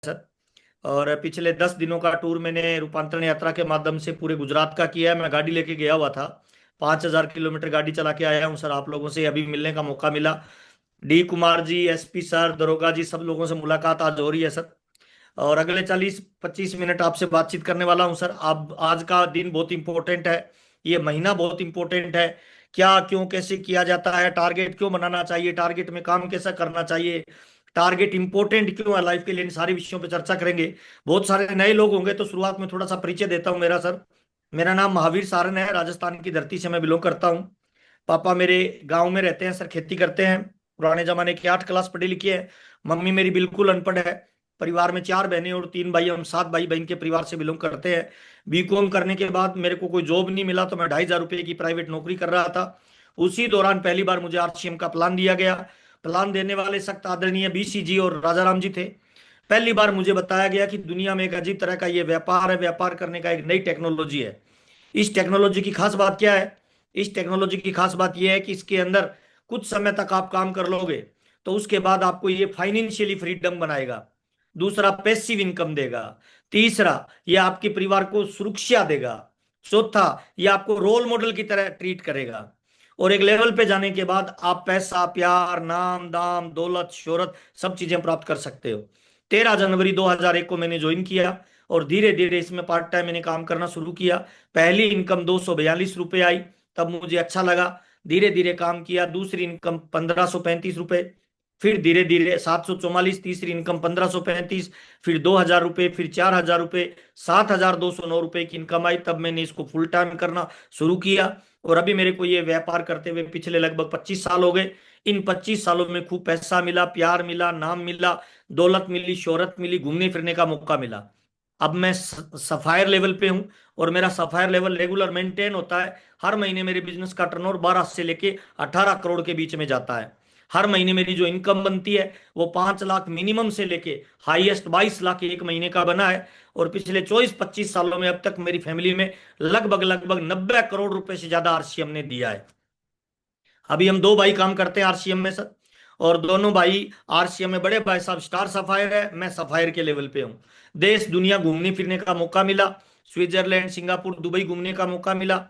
Sir. और पिछले 10 दिनों का टूर मैंने रूपांतरण यात्रा के माध्यम से पूरे गुजरात का किया है। मैं गाड़ी लेके गया हुआ था, 5,000 किलोमीटर गाड़ी चला के आया हूँ सर। आप लोगों से अभी मिलने का मौका मिला। D Kumar ji, SP sir, दरोगा जी, सब लोगों से मुलाकात आज हो रही है सर। और अगले 40-25 मिनट आपसे बातचीत करने वाला हूं सर। अब आज का दिन बहुत इंपॉर्टेंट है, ये महीना बहुत इंपॉर्टेंट है। क्या, क्यों, कैसे किया जाता है, टारगेट क्यों बनाना चाहिए, टारगेट में काम कैसा करना चाहिए, टारगेट इंपॉर्टेंट क्यों है लाइफ के लिए, इन सारी विषयों पे चर्चा करेंगे। बहुत सारे नए लोग होंगे तो शुरुआत में थोड़ा सा परिचय देता हूँ मेरा सर। मेरा नाम महावीर सारन है, राजस्थान की धरती से मैं बिलोंग करता हूँ। पापा मेरे गांव में रहते हैं सर, खेती करते हैं। पुराने जमाने की 8 क्लास पढ़ी लिखी है। मम्मी मेरी बिल्कुल अनपढ़ है। परिवार में 4 बहनें और 3 भाई, हम 7 भाई बहन के परिवार से बिलोंग करते हैं। बीकॉम करने के बाद मेरे को कोई जॉब नहीं मिला तो मैं 2,500 रुपये की प्राइवेट नौकरी कर रहा था। उसी दौरान पहली बार मुझे आरसीएम का प्लान दिया गया। प्लान देने वाले सख्त आदरणीय बीसी जी और राजा राम जी थे। पहली बार मुझे बताया गया कि दुनिया में एक अजीब तरह का ये व्यापार है, व्यापार करने का एक नई टेक्नोलॉजी है। इस टेक्नोलॉजी की खास बात क्या है? इस टेक्नोलॉजी की खास बात यह है कि इसके अंदर कुछ समय तक आप काम कर लोगे तो उसके बाद आपको ये फाइनेंशियली फ्रीडम बनाएगा। दूसरा, पैसिव इनकम देगा। तीसरा, ये आपके परिवार को सुरक्षा देगा। चौथा, ये आपको रोल मॉडल की तरह ट्रीट करेगा। और एक लेवल पे जाने के बाद आप पैसा, प्यार, नाम दाम, दौलत, शोहरत, सब चीजें प्राप्त कर सकते हो। 13 जनवरी 2001 को मैंने ज्वाइन किया और धीरे धीरे इसमें पार्ट टाइम मैंने काम करना शुरू किया। पहली इनकम 242 रुपये आई, तब मुझे अच्छा लगा। धीरे धीरे काम किया, दूसरी इनकम 1,535 रुपये, फिर धीरे धीरे 744, तीसरी इनकम 1,535, फिर 2,000 रुपये, फिर 4,000 रुपये, 7,209 रुपये की इनकम आई। तब मैंने इसको फुल टाइम करना शुरू किया और अभी मेरे को ये व्यापार करते हुए पिछले लगभग 25 साल हो गए। इन 25 सालों में खूब पैसा मिला, प्यार मिला, नाम मिला, दौलत मिली, शोहरत मिली, घूमने फिरने का मौका मिला। अब मैं सफायर लेवल पे हूँ और मेरा सफायर लेवल रेगुलर मेंटेन होता है। हर महीने मेरे बिजनेस का टर्नओवर 12 से लेके 18 करोड़ के बीच में जाता है। हर महीने मेरी जो इनकम बनती है वो 5 लाख मिनिमम से लेके हाईएस्ट 22 लाख एक महीने का बना है। और पिछले 24-25 सालों में अब तक मेरी फैमिली में लगभग लगभग 90 करोड़ रुपए से ज्यादा आरसीएम ने दिया है। अभी हम 2 भाई काम करते हैं आरसीएम में सर। और दोनों भाई आरसीएम में, बड़े भाई साहब स्टार सफायर है, मैं सफायर के लेवल पे हूँ। देश दुनिया घूमने फिरने का मौका मिला। स्विट्जरलैंड, सिंगापुर, दुबई घूमने का मौका मिला।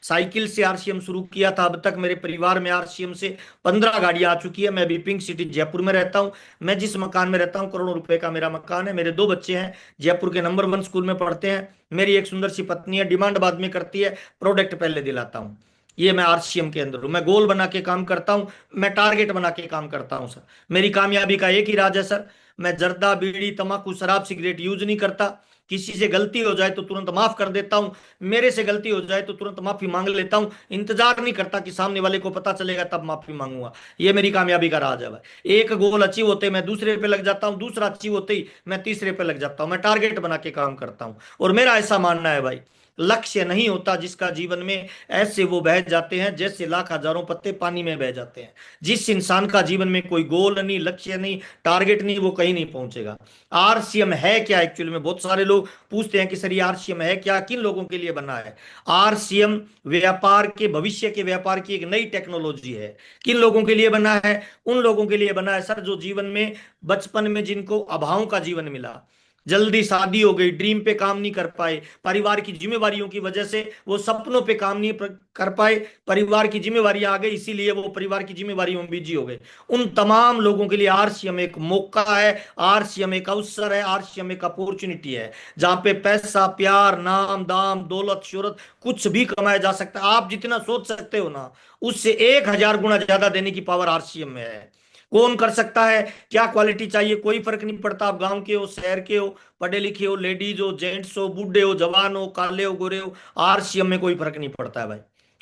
साइकिल से आरसीएम शुरू किया था, अब तक मेरे परिवार में आरसीएम से 15 गाड़ियां आ चुकी है। मैं अभी पिंक सिटी जयपुर में रहता हूँ। मैं जिस मकान में रहता हूँ, करोड़ों रुपए का मेरा मकान है। मेरे 2 बच्चे हैं, जयपुर के नंबर 1 स्कूल में पढ़ते हैं। मेरी एक सुंदर सी पत्नी है, डिमांड बाद में करती है, प्रोडक्ट पहले दिलाता हूँ। ये मैं आरसीएम के अंदर हूँ। मैं गोल बना के काम करता हूँ, मैं टारगेट बना के काम करता हूँ सर। मेरी कामयाबी का एक ही राज है सर, मैं जर्दा, बीड़ी, तंबाकू, शराब, सिगरेट यूज नहीं करता। किसी से गलती हो जाए तो तुरंत माफ कर देता हूं। मेरे से गलती हो जाए तो तुरंत माफी मांग लेता हूं। इंतजार नहीं करता कि सामने वाले को पता चलेगा तब माफी मांगूंगा। ये मेरी कामयाबी का राज है भाई। एक गोल अचीव होते ही मैं दूसरे पे लग जाता हूं, दूसरा अचीव होते ही मैं तीसरे पे लग जाता हूं। मैं टारगेट बना के काम करता हूं। और मेरा ऐसा मानना है भाई, लक्ष्य नहीं होता जिसका जीवन में, ऐसे वो बह जाते हैं जैसे लाख हजारों पत्ते पानी में बह जाते हैं। जिस इंसान का जीवन में कोई गोल नहीं, लक्ष्य नहीं, टारगेट नहीं, वो कहीं नहीं पहुंचेगा। आरसीएम है क्या एक्चुअली में? बहुत सारे लोग पूछते हैं कि सर ये आरसीएम है क्या, किन लोगों के लिए बना है? आरसीएम व्यापार के, भविष्य के व्यापार की एक नई टेक्नोलॉजी है। किन लोगों के लिए बना है? उन लोगों के लिए बना है सर जो जीवन में, बचपन में जिनको अभावों का जीवन मिला, जल्दी शादी हो गई, ड्रीम पे काम नहीं कर पाए, परिवार की जिम्मेवारियों की वजह से वो सपनों पे काम नहीं कर पाए, परिवार की जिम्मेवारियां आ गई इसीलिए वो परिवार की जिम्मेवारियों में बिजी हो गए। उन तमाम लोगों के लिए आरसीएम एक मौका है, आरसीएम एक अवसर है, आरसीएम एक अपॉर्चुनिटी है, जहां पे पैसा, प्यार, नाम दाम, दौलत, शोहरत, कुछ भी कमाया जा सकता है। आप जितना सोच सकते हो ना, उससे 1,000 गुना ज्यादा देने की पावर आरसीएम में है। कौन कर सकता है? क्या क्वालिटी चाहिए, कोई फर्क नहीं पड़ता। आप गांव के हो, शहर के हो, पढ़े लिखे हो, लेडीज हो, जेंट्स हो, बूढ़े हो, जवान हो, काले हो, गोरे हो, आरसीएम में कोई फर्क नहीं पड़ता है भाई।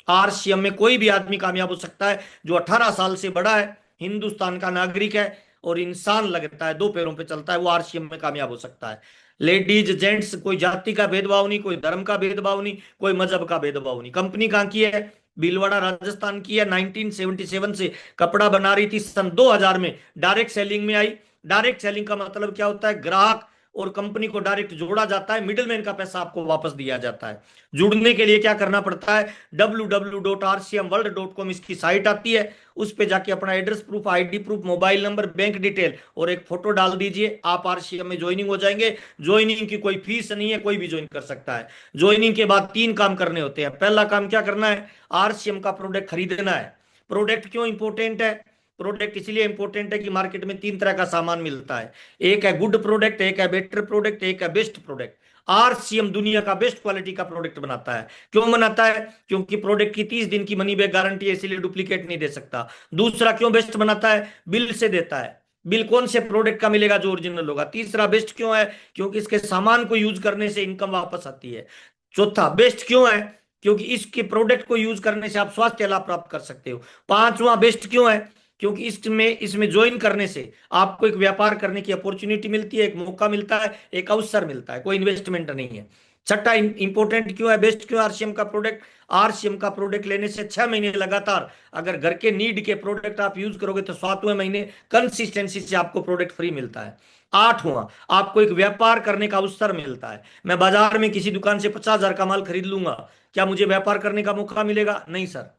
आरसीएम में कोई भी आदमी कामयाब हो सकता है जो 18 साल से बड़ा है, हिंदुस्तान का नागरिक है और इंसान लगता है, 2 पैरों पे चलता है, वो आरसीएम में कामयाब हो सकता है। लेडीज, जेंट्स, कोई जाति का भेदभाव नहीं, कोई धर्म का भेदभाव नहीं, कोई मजहब का भेदभाव नहीं। कंपनी कहाँ की है? भीलवाड़ा राजस्थान की है। 1977 से कपड़ा बना रही थी, सन 2000 में डायरेक्ट सेलिंग में आई। डायरेक्ट सेलिंग का मतलब क्या होता है? ग्राहक और कंपनी को डायरेक्ट जोड़ा जाता है, मिडिलमैन का पैसा आपको वापस दिया जाता है। जुड़ने के लिए क्या करना पड़ता है, www.rcmworld.com इसकी साइट आती है, उस पे जाके अपना address proof, ID proof, mobile number, bank detail और एक फोटो डाल दीजिए, आप आरसीएम में ज्वाइनिंग हो जाएंगे। ज्वाइनिंग की कोई फीस नहीं है, कोई भी ज्वाइन कर सकता है। ज्वाइनिंग के बाद 3 काम करने होते हैं। पहला काम क्या करना है, आरसीएम का प्रोडक्ट खरीदना है। प्रोडक्ट क्यों इंपॉर्टेंट है, प्रोडक्ट इसलिए इंपॉर्टेंट है कि मार्केट में 3 तरह का सामान मिलता है, एक है गुड प्रोडक्ट, एक है बेटर प्रोडक्ट, एक है बेस्ट प्रोडक्ट। आरसीएम दुनिया का बेस्ट क्वालिटी का प्रोडक्ट बनाता है। क्यों बनाता है, क्योंकि प्रोडक्ट की 30 दिन की मनी बैक गारंटी है, इसीलिए डुप्लीकेट नहीं दे सकता। दूसरा क्यों बेस्ट बनाता है, बिल से देता है, बिल कौन से प्रोडक्ट का मिलेगा, जो ओरिजिनल होगा। तीसरा बेस्ट क्यों है, क्योंकि इसके सामान को यूज करने से इनकम वापस आती है। चौथा बेस्ट क्यों है, क्योंकि इसके प्रोडक्ट को यूज करने से आप स्वास्थ्य लाभ प्राप्त कर सकते हो। पांचवा बेस्ट क्यों है, क्योंकि इसमें ज्वाइन करने से आपको एक व्यापार करने की अपॉर्चुनिटी मिलती है, एक मौका मिलता है, एक अवसर मिलता है, कोई इन्वेस्टमेंट नहीं है। छठा इंपॉर्टेंट क्यों है, बेस्ट क्यों आरसीएम का प्रोडक्ट, आरसीएम का प्रोडक्ट लेने से 6 महीने लगातार अगर घर के नीड के प्रोडक्ट आप यूज करोगे तो 7वें महीने कंसिस्टेंसी से आपको प्रोडक्ट फ्री मिलता है। आठवां, आपको एक व्यापार करने का अवसर मिलता है। मैं बाजार में किसी दुकान से 50,000 का माल खरीद लूंगा, क्या मुझे व्यापार करने का मौका मिलेगा, नहीं सर।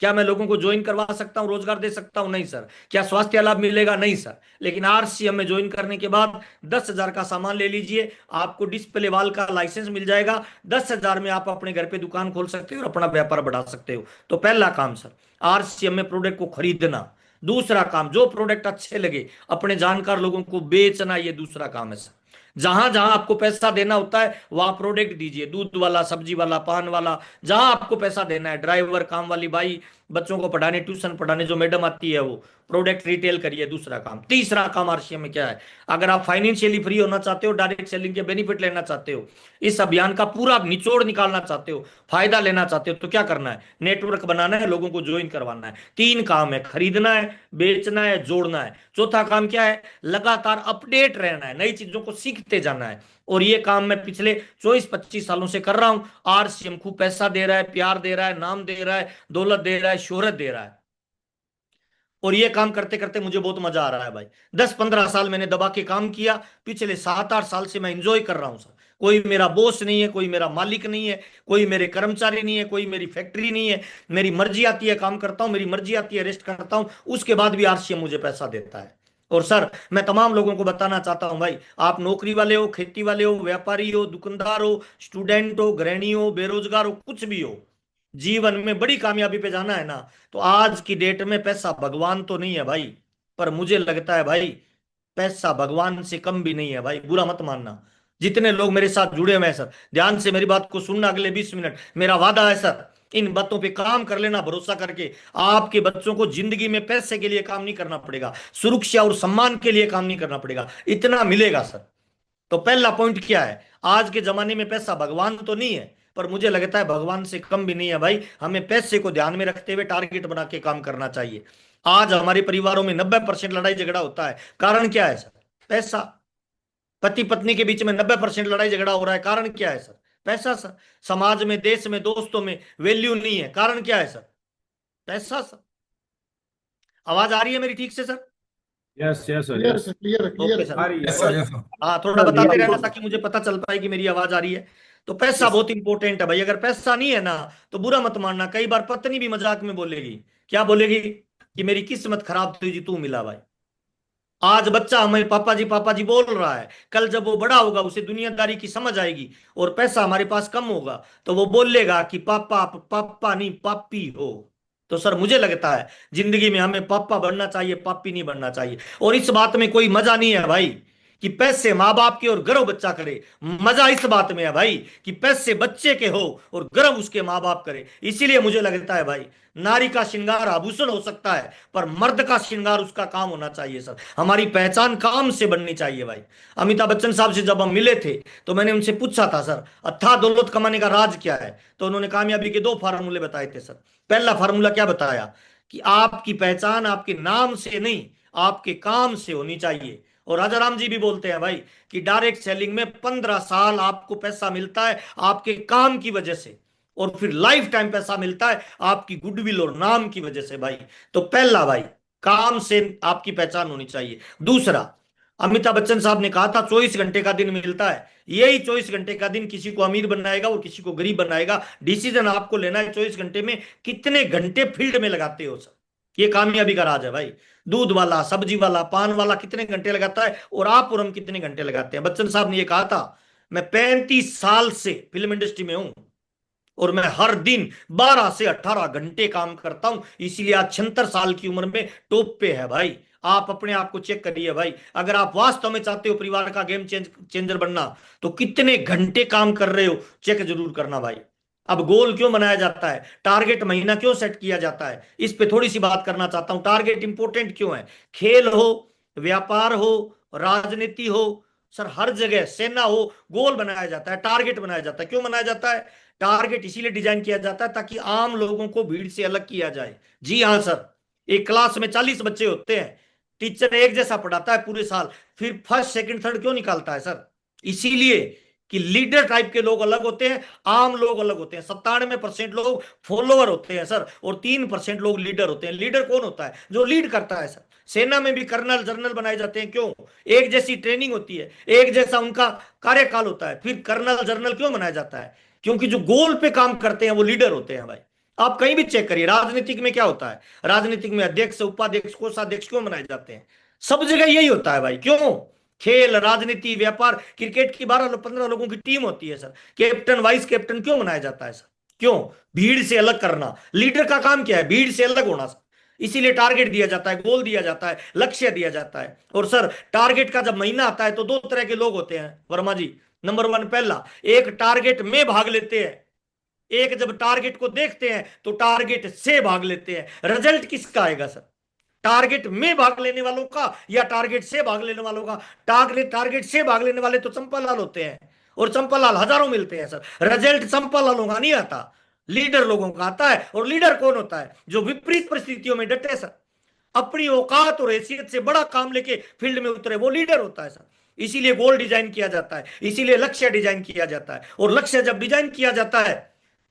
क्या मैं लोगों को ज्वाइन करवा सकता हूं, रोजगार दे सकता हूं, नहीं सर। क्या स्वास्थ्य लाभ मिलेगा, नहीं सर। लेकिन आरसीएम में ज्वाइन करने के बाद 10,000 का सामान ले लीजिए, आपको डिस्प्ले वाल का लाइसेंस मिल जाएगा, 10,000 में आप अपने घर पे दुकान खोल सकते हो और अपना व्यापार बढ़ा सकते हो। तो पहला काम सर, आरसीएम में प्रोडक्ट को खरीदना। दूसरा काम, जो प्रोडक्ट अच्छे लगे अपने जानकार लोगों को बेचना, ये दूसरा काम है सर। जहां जहां आपको पैसा देना होता है वहां प्रोडक्ट दीजिए, दूध वाला, सब्जी वाला, पान वाला, जहां आपको पैसा देना है, ड्राइवर, काम वाली बाई, बच्चों को पढ़ाने, ट्यूशन पढ़ाने जो मैडम आती है, वो प्रोडक्ट रिटेल करिए, दूसरा काम। तीसरा काम आरसीएम में क्या है, अगर आप फाइनेंशियली फ्री होना चाहते हो, डायरेक्ट सेलिंग के बेनिफिट लेना चाहते हो, इस अभियान का पूरा निचोड़ निकालना चाहते हो, फायदा लेना चाहते हो, तो क्या करना है, नेटवर्क बनाना है, लोगों को ज्वाइन करवाना है। 3 काम है, खरीदना है, बेचना है, जोड़ना है। चौथा काम क्या है, लगातार अपडेट रहना है, नई चीजों को सीखते जाना है। और ये काम मैं पिछले 24-25 सालों से कर रहा हूं। आरसीएम खूब पैसा दे रहा है, प्यार दे रहा है, नाम दे रहा है, दौलत दे रहा है, शोहरत दे रहा है। और ये काम करते करते मुझे बहुत मजा आ रहा है भाई। 10-15 साल मैंने दबा के काम किया, पिछले 7-8 साल से मैं इंजॉय कर रहा हूं सर। कोई मेरा बॉस नहीं है, कोई मेरा मालिक नहीं है, कोई मेरे कर्मचारी नहीं है, कोई मेरी फैक्ट्री नहीं है। मेरी मर्जी आती है काम करता हूं, मेरी मर्जी आती है रेस्ट करता हूं, उसके बाद भी आरसीएम मुझे पैसा देता है। और सर मैं तमाम लोगों को बताना चाहता हूं भाई, आप नौकरी वाले हो, खेती वाले हो, व्यापारी हो, दुकानदार हो, स्टूडेंट हो, गृहिणी हो, बेरोजगार हो, कुछ भी हो, जीवन में बड़ी कामयाबी पे जाना है ना, तो आज की डेट में पैसा भगवान तो नहीं है भाई, पर मुझे लगता है भाई पैसा भगवान से कम भी नहीं है भाई, बुरा मत मानना। जितने लोग मेरे साथ जुड़े हुए हैं सर, ध्यान से मेरी बात को सुनना, अगले 20 मिनट मेरा वादा है सर, इन बातों पे काम कर लेना भरोसा करके। आपके बच्चों को जिंदगी में पैसे के लिए काम नहीं करना पड़ेगा, सुरक्षा और सम्मान के लिए काम नहीं करना पड़ेगा, इतना मिलेगा सर। तो पहला पॉइंट क्या है, आज के जमाने में पैसा भगवान तो नहीं है, पर मुझे लगता है भगवान से कम भी नहीं है भाई। हमें पैसे को ध्यान में रखते हुए टारगेट बना के काम करना चाहिए। आज हमारे परिवारों में 90% लड़ाई झगड़ा होता है, कारण क्या है सर, पैसा। पति पत्नी के बीच में 90% लड़ाई झगड़ा हो रहा है, कारण क्या है सर, पैसा सर। समाज में, देश में, दोस्तों में वैल्यू नहीं है, कारण क्या है सर, पैसा सर। आवाज आ रही है मेरी ठीक से sir? Yes yes sir, clear yes clear okay clear. Sir. आ रही है। यस और सर, यस सर। हाँ, थोड़ा सर बताते रहना बिल्कुल। ताकि मुझे पता चल पाए कि मेरी आवाज आ रही है। तो पैसा यस बहुत इंपॉर्टेंट है भाई, अगर पैसा नहीं है ना तो बुरा मत मानना, कई बार पत्नी भी मजाक में बोलेगी, क्या बोलेगी, कि मेरी किस्मत खराब थी जी, तू मिला भाई। आज बच्चा हमें पापा जी बोल रहा है, कल जब वो बड़ा होगा उसे दुनियादारी की समझ आएगी और पैसा हमारे पास कम होगा तो वो बोलेगा कि पापा, आप पापा नहीं पापी हो। तो सर मुझे लगता है जिंदगी में हमें पापा बनना चाहिए, पापी नहीं बनना चाहिए। और इस बात में कोई मजा नहीं है भाई कि पैसे माँ बाप के और गर्व बच्चा करे, मजा इस बात में है भाई कि पैसे बच्चे के हो और गर्व उसके माँ बाप करे। इसीलिए मुझे लगता है भाई, नारी का श्रृंगार आभूषण हो सकता है, पर मर्द का श्रृंगार उसका काम होना चाहिए सर। हमारी पहचान काम से बननी चाहिए भाई। अमिताभ बच्चन साहब से जब हम मिले थे तो मैंने उनसे पूछा था, सर अथाह दौलत कमाने का राज क्या है, तो उन्होंने कामयाबी के 2 फार्मूले बताए थे सर। पहला फार्मूला क्या बताया, कि आपकी पहचान आपके नाम से नहीं, आपके काम से होनी चाहिए। और राजा राम जी भी बोलते हैं भाई कि डायरेक्ट सेलिंग में 15 साल आपको पैसा मिलता है आपके काम की वजह से, और फिर लाइफ टाइम पैसा मिलता है आपकी गुडविल और नाम की वजह से भाई। तो पहला भाई, काम से आपकी पहचान होनी चाहिए। दूसरा, अमिताभ बच्चन साहब ने कहा था 24 घंटे का दिन मिलता है, यही 24 घंटे का दिन किसी को अमीर बनाएगा और किसी को गरीब बनाएगा। डिसीजन आपको लेना है 24 घंटे में कितने घंटे फील्ड में लगाते हो सर, ये कामयाबी का राज है भाई। दूध वाला, सब्जी वाला, पान वाला कितने घंटे लगाता है और आप और हम कितने घंटे लगाते हैं। बच्चन साहब ने ये कहा था, मैं 35 साल से फिल्म इंडस्ट्री में हूं और मैं हर दिन 12 से 18 घंटे काम करता हूं, इसीलिए आज 76 साल की उम्र में टॉप पे है भाई। आप अपने आप को चेक करिए भाई, अगर आप वास्तव में चाहते हो परिवार का चेंजर बनना, तो कितने घंटे काम कर रहे हो चेक जरूर करना भाई। अब गोल क्यों बनाया जाता है, टारगेट महीना क्यों सेट किया जाता है, इस पे थोड़ी सी बात करना चाहता हूं। टारगेट इंपॉर्टेंट क्यों है? खेल हो, व्यापार हो, राजनीति हो, सर हर जगह, सेना हो, गोल बनाया जाता है, टारगेट बनाया जाता है। क्यों बनाया जाता है? टारगेट इसीलिए डिजाइन किया जाता है ताकि आम लोगों को भीड़ से अलग किया जाए। जी हाँ सर, एक क्लास में 40 बच्चे होते हैं, टीचर एक जैसा पढ़ाता है पूरे साल, फिर फर्स्ट सेकंड थर्ड क्यों निकालता है सर? इसीलिए कि लीडर टाइप के लोग अलग होते हैं, आम लोग अलग होते हैं। 97% लोग फॉलोअर होते हैं सर, और 3% लोग लीडर होते हैं। लीडर कौन होता है? जो लीड करता है सर। सेना में भी कर्नल जनरल बनाए जाते हैं, क्यों? एक जैसी ट्रेनिंग होती है, एक जैसा उनका कार्यकाल होता है, फिर कर्नल जनरल क्यों बनाया जाता है? क्योंकि जो गोल पे काम करते हैं वो लीडर होते हैं भाई। आप कहीं भी चेक करिए, राजनीतिक में क्या होता है, राजनीतिक में अध्यक्ष, उपाध्यक्ष, कोषाध्यक्ष क्यों बनाए जाते हैं? सब जगह यही होता है भाई। क्यों? खेल, राजनीति, व्यापार, क्रिकेट की 12-15 लोगों की टीम होती है सर, कैप्टन वाइस कैप्टन क्यों बनाया जाता है सर? क्यों? भीड़ से अलग करना। लीडर का काम क्या है? भीड़ से अलग होना सर। इसीलिए टारगेट दिया जाता है, गोल दिया जाता है, लक्ष्य दिया जाता है। और सर टारगेट का जब महीना आता है तो दो तरह के लोग होते हैं वर्मा जी। नंबर वन, पहला, एक टारगेट में भाग लेते हैं, एक जब टारगेट को देखते हैं तो टारगेट से भाग लेते हैं। रिजल्ट किसका आएगा सर? टारगेट में भाग लेने वालों का या टारगेट से भाग लेने वालों का? टारगेट से भाग लेने वाले तो चंपालाल होते हैं, और चंपालाल हजारों मिलते हैं सर। रिजल्ट चंपालालों का नहीं आता, लीडर लोगों का आता है। और लीडर कौन होता है? जो विपरीत परिस्थितियों में डटे सर, अपनी औकात और हैसियत से बड़ा काम लेके फील्ड में उतरे, वो लीडर होता है सर। इसीलिए गोल डिजाइन किया जाता है, इसीलिए लक्ष्य डिजाइन किया जाता है। और लक्ष्य जब डिजाइन किया जाता है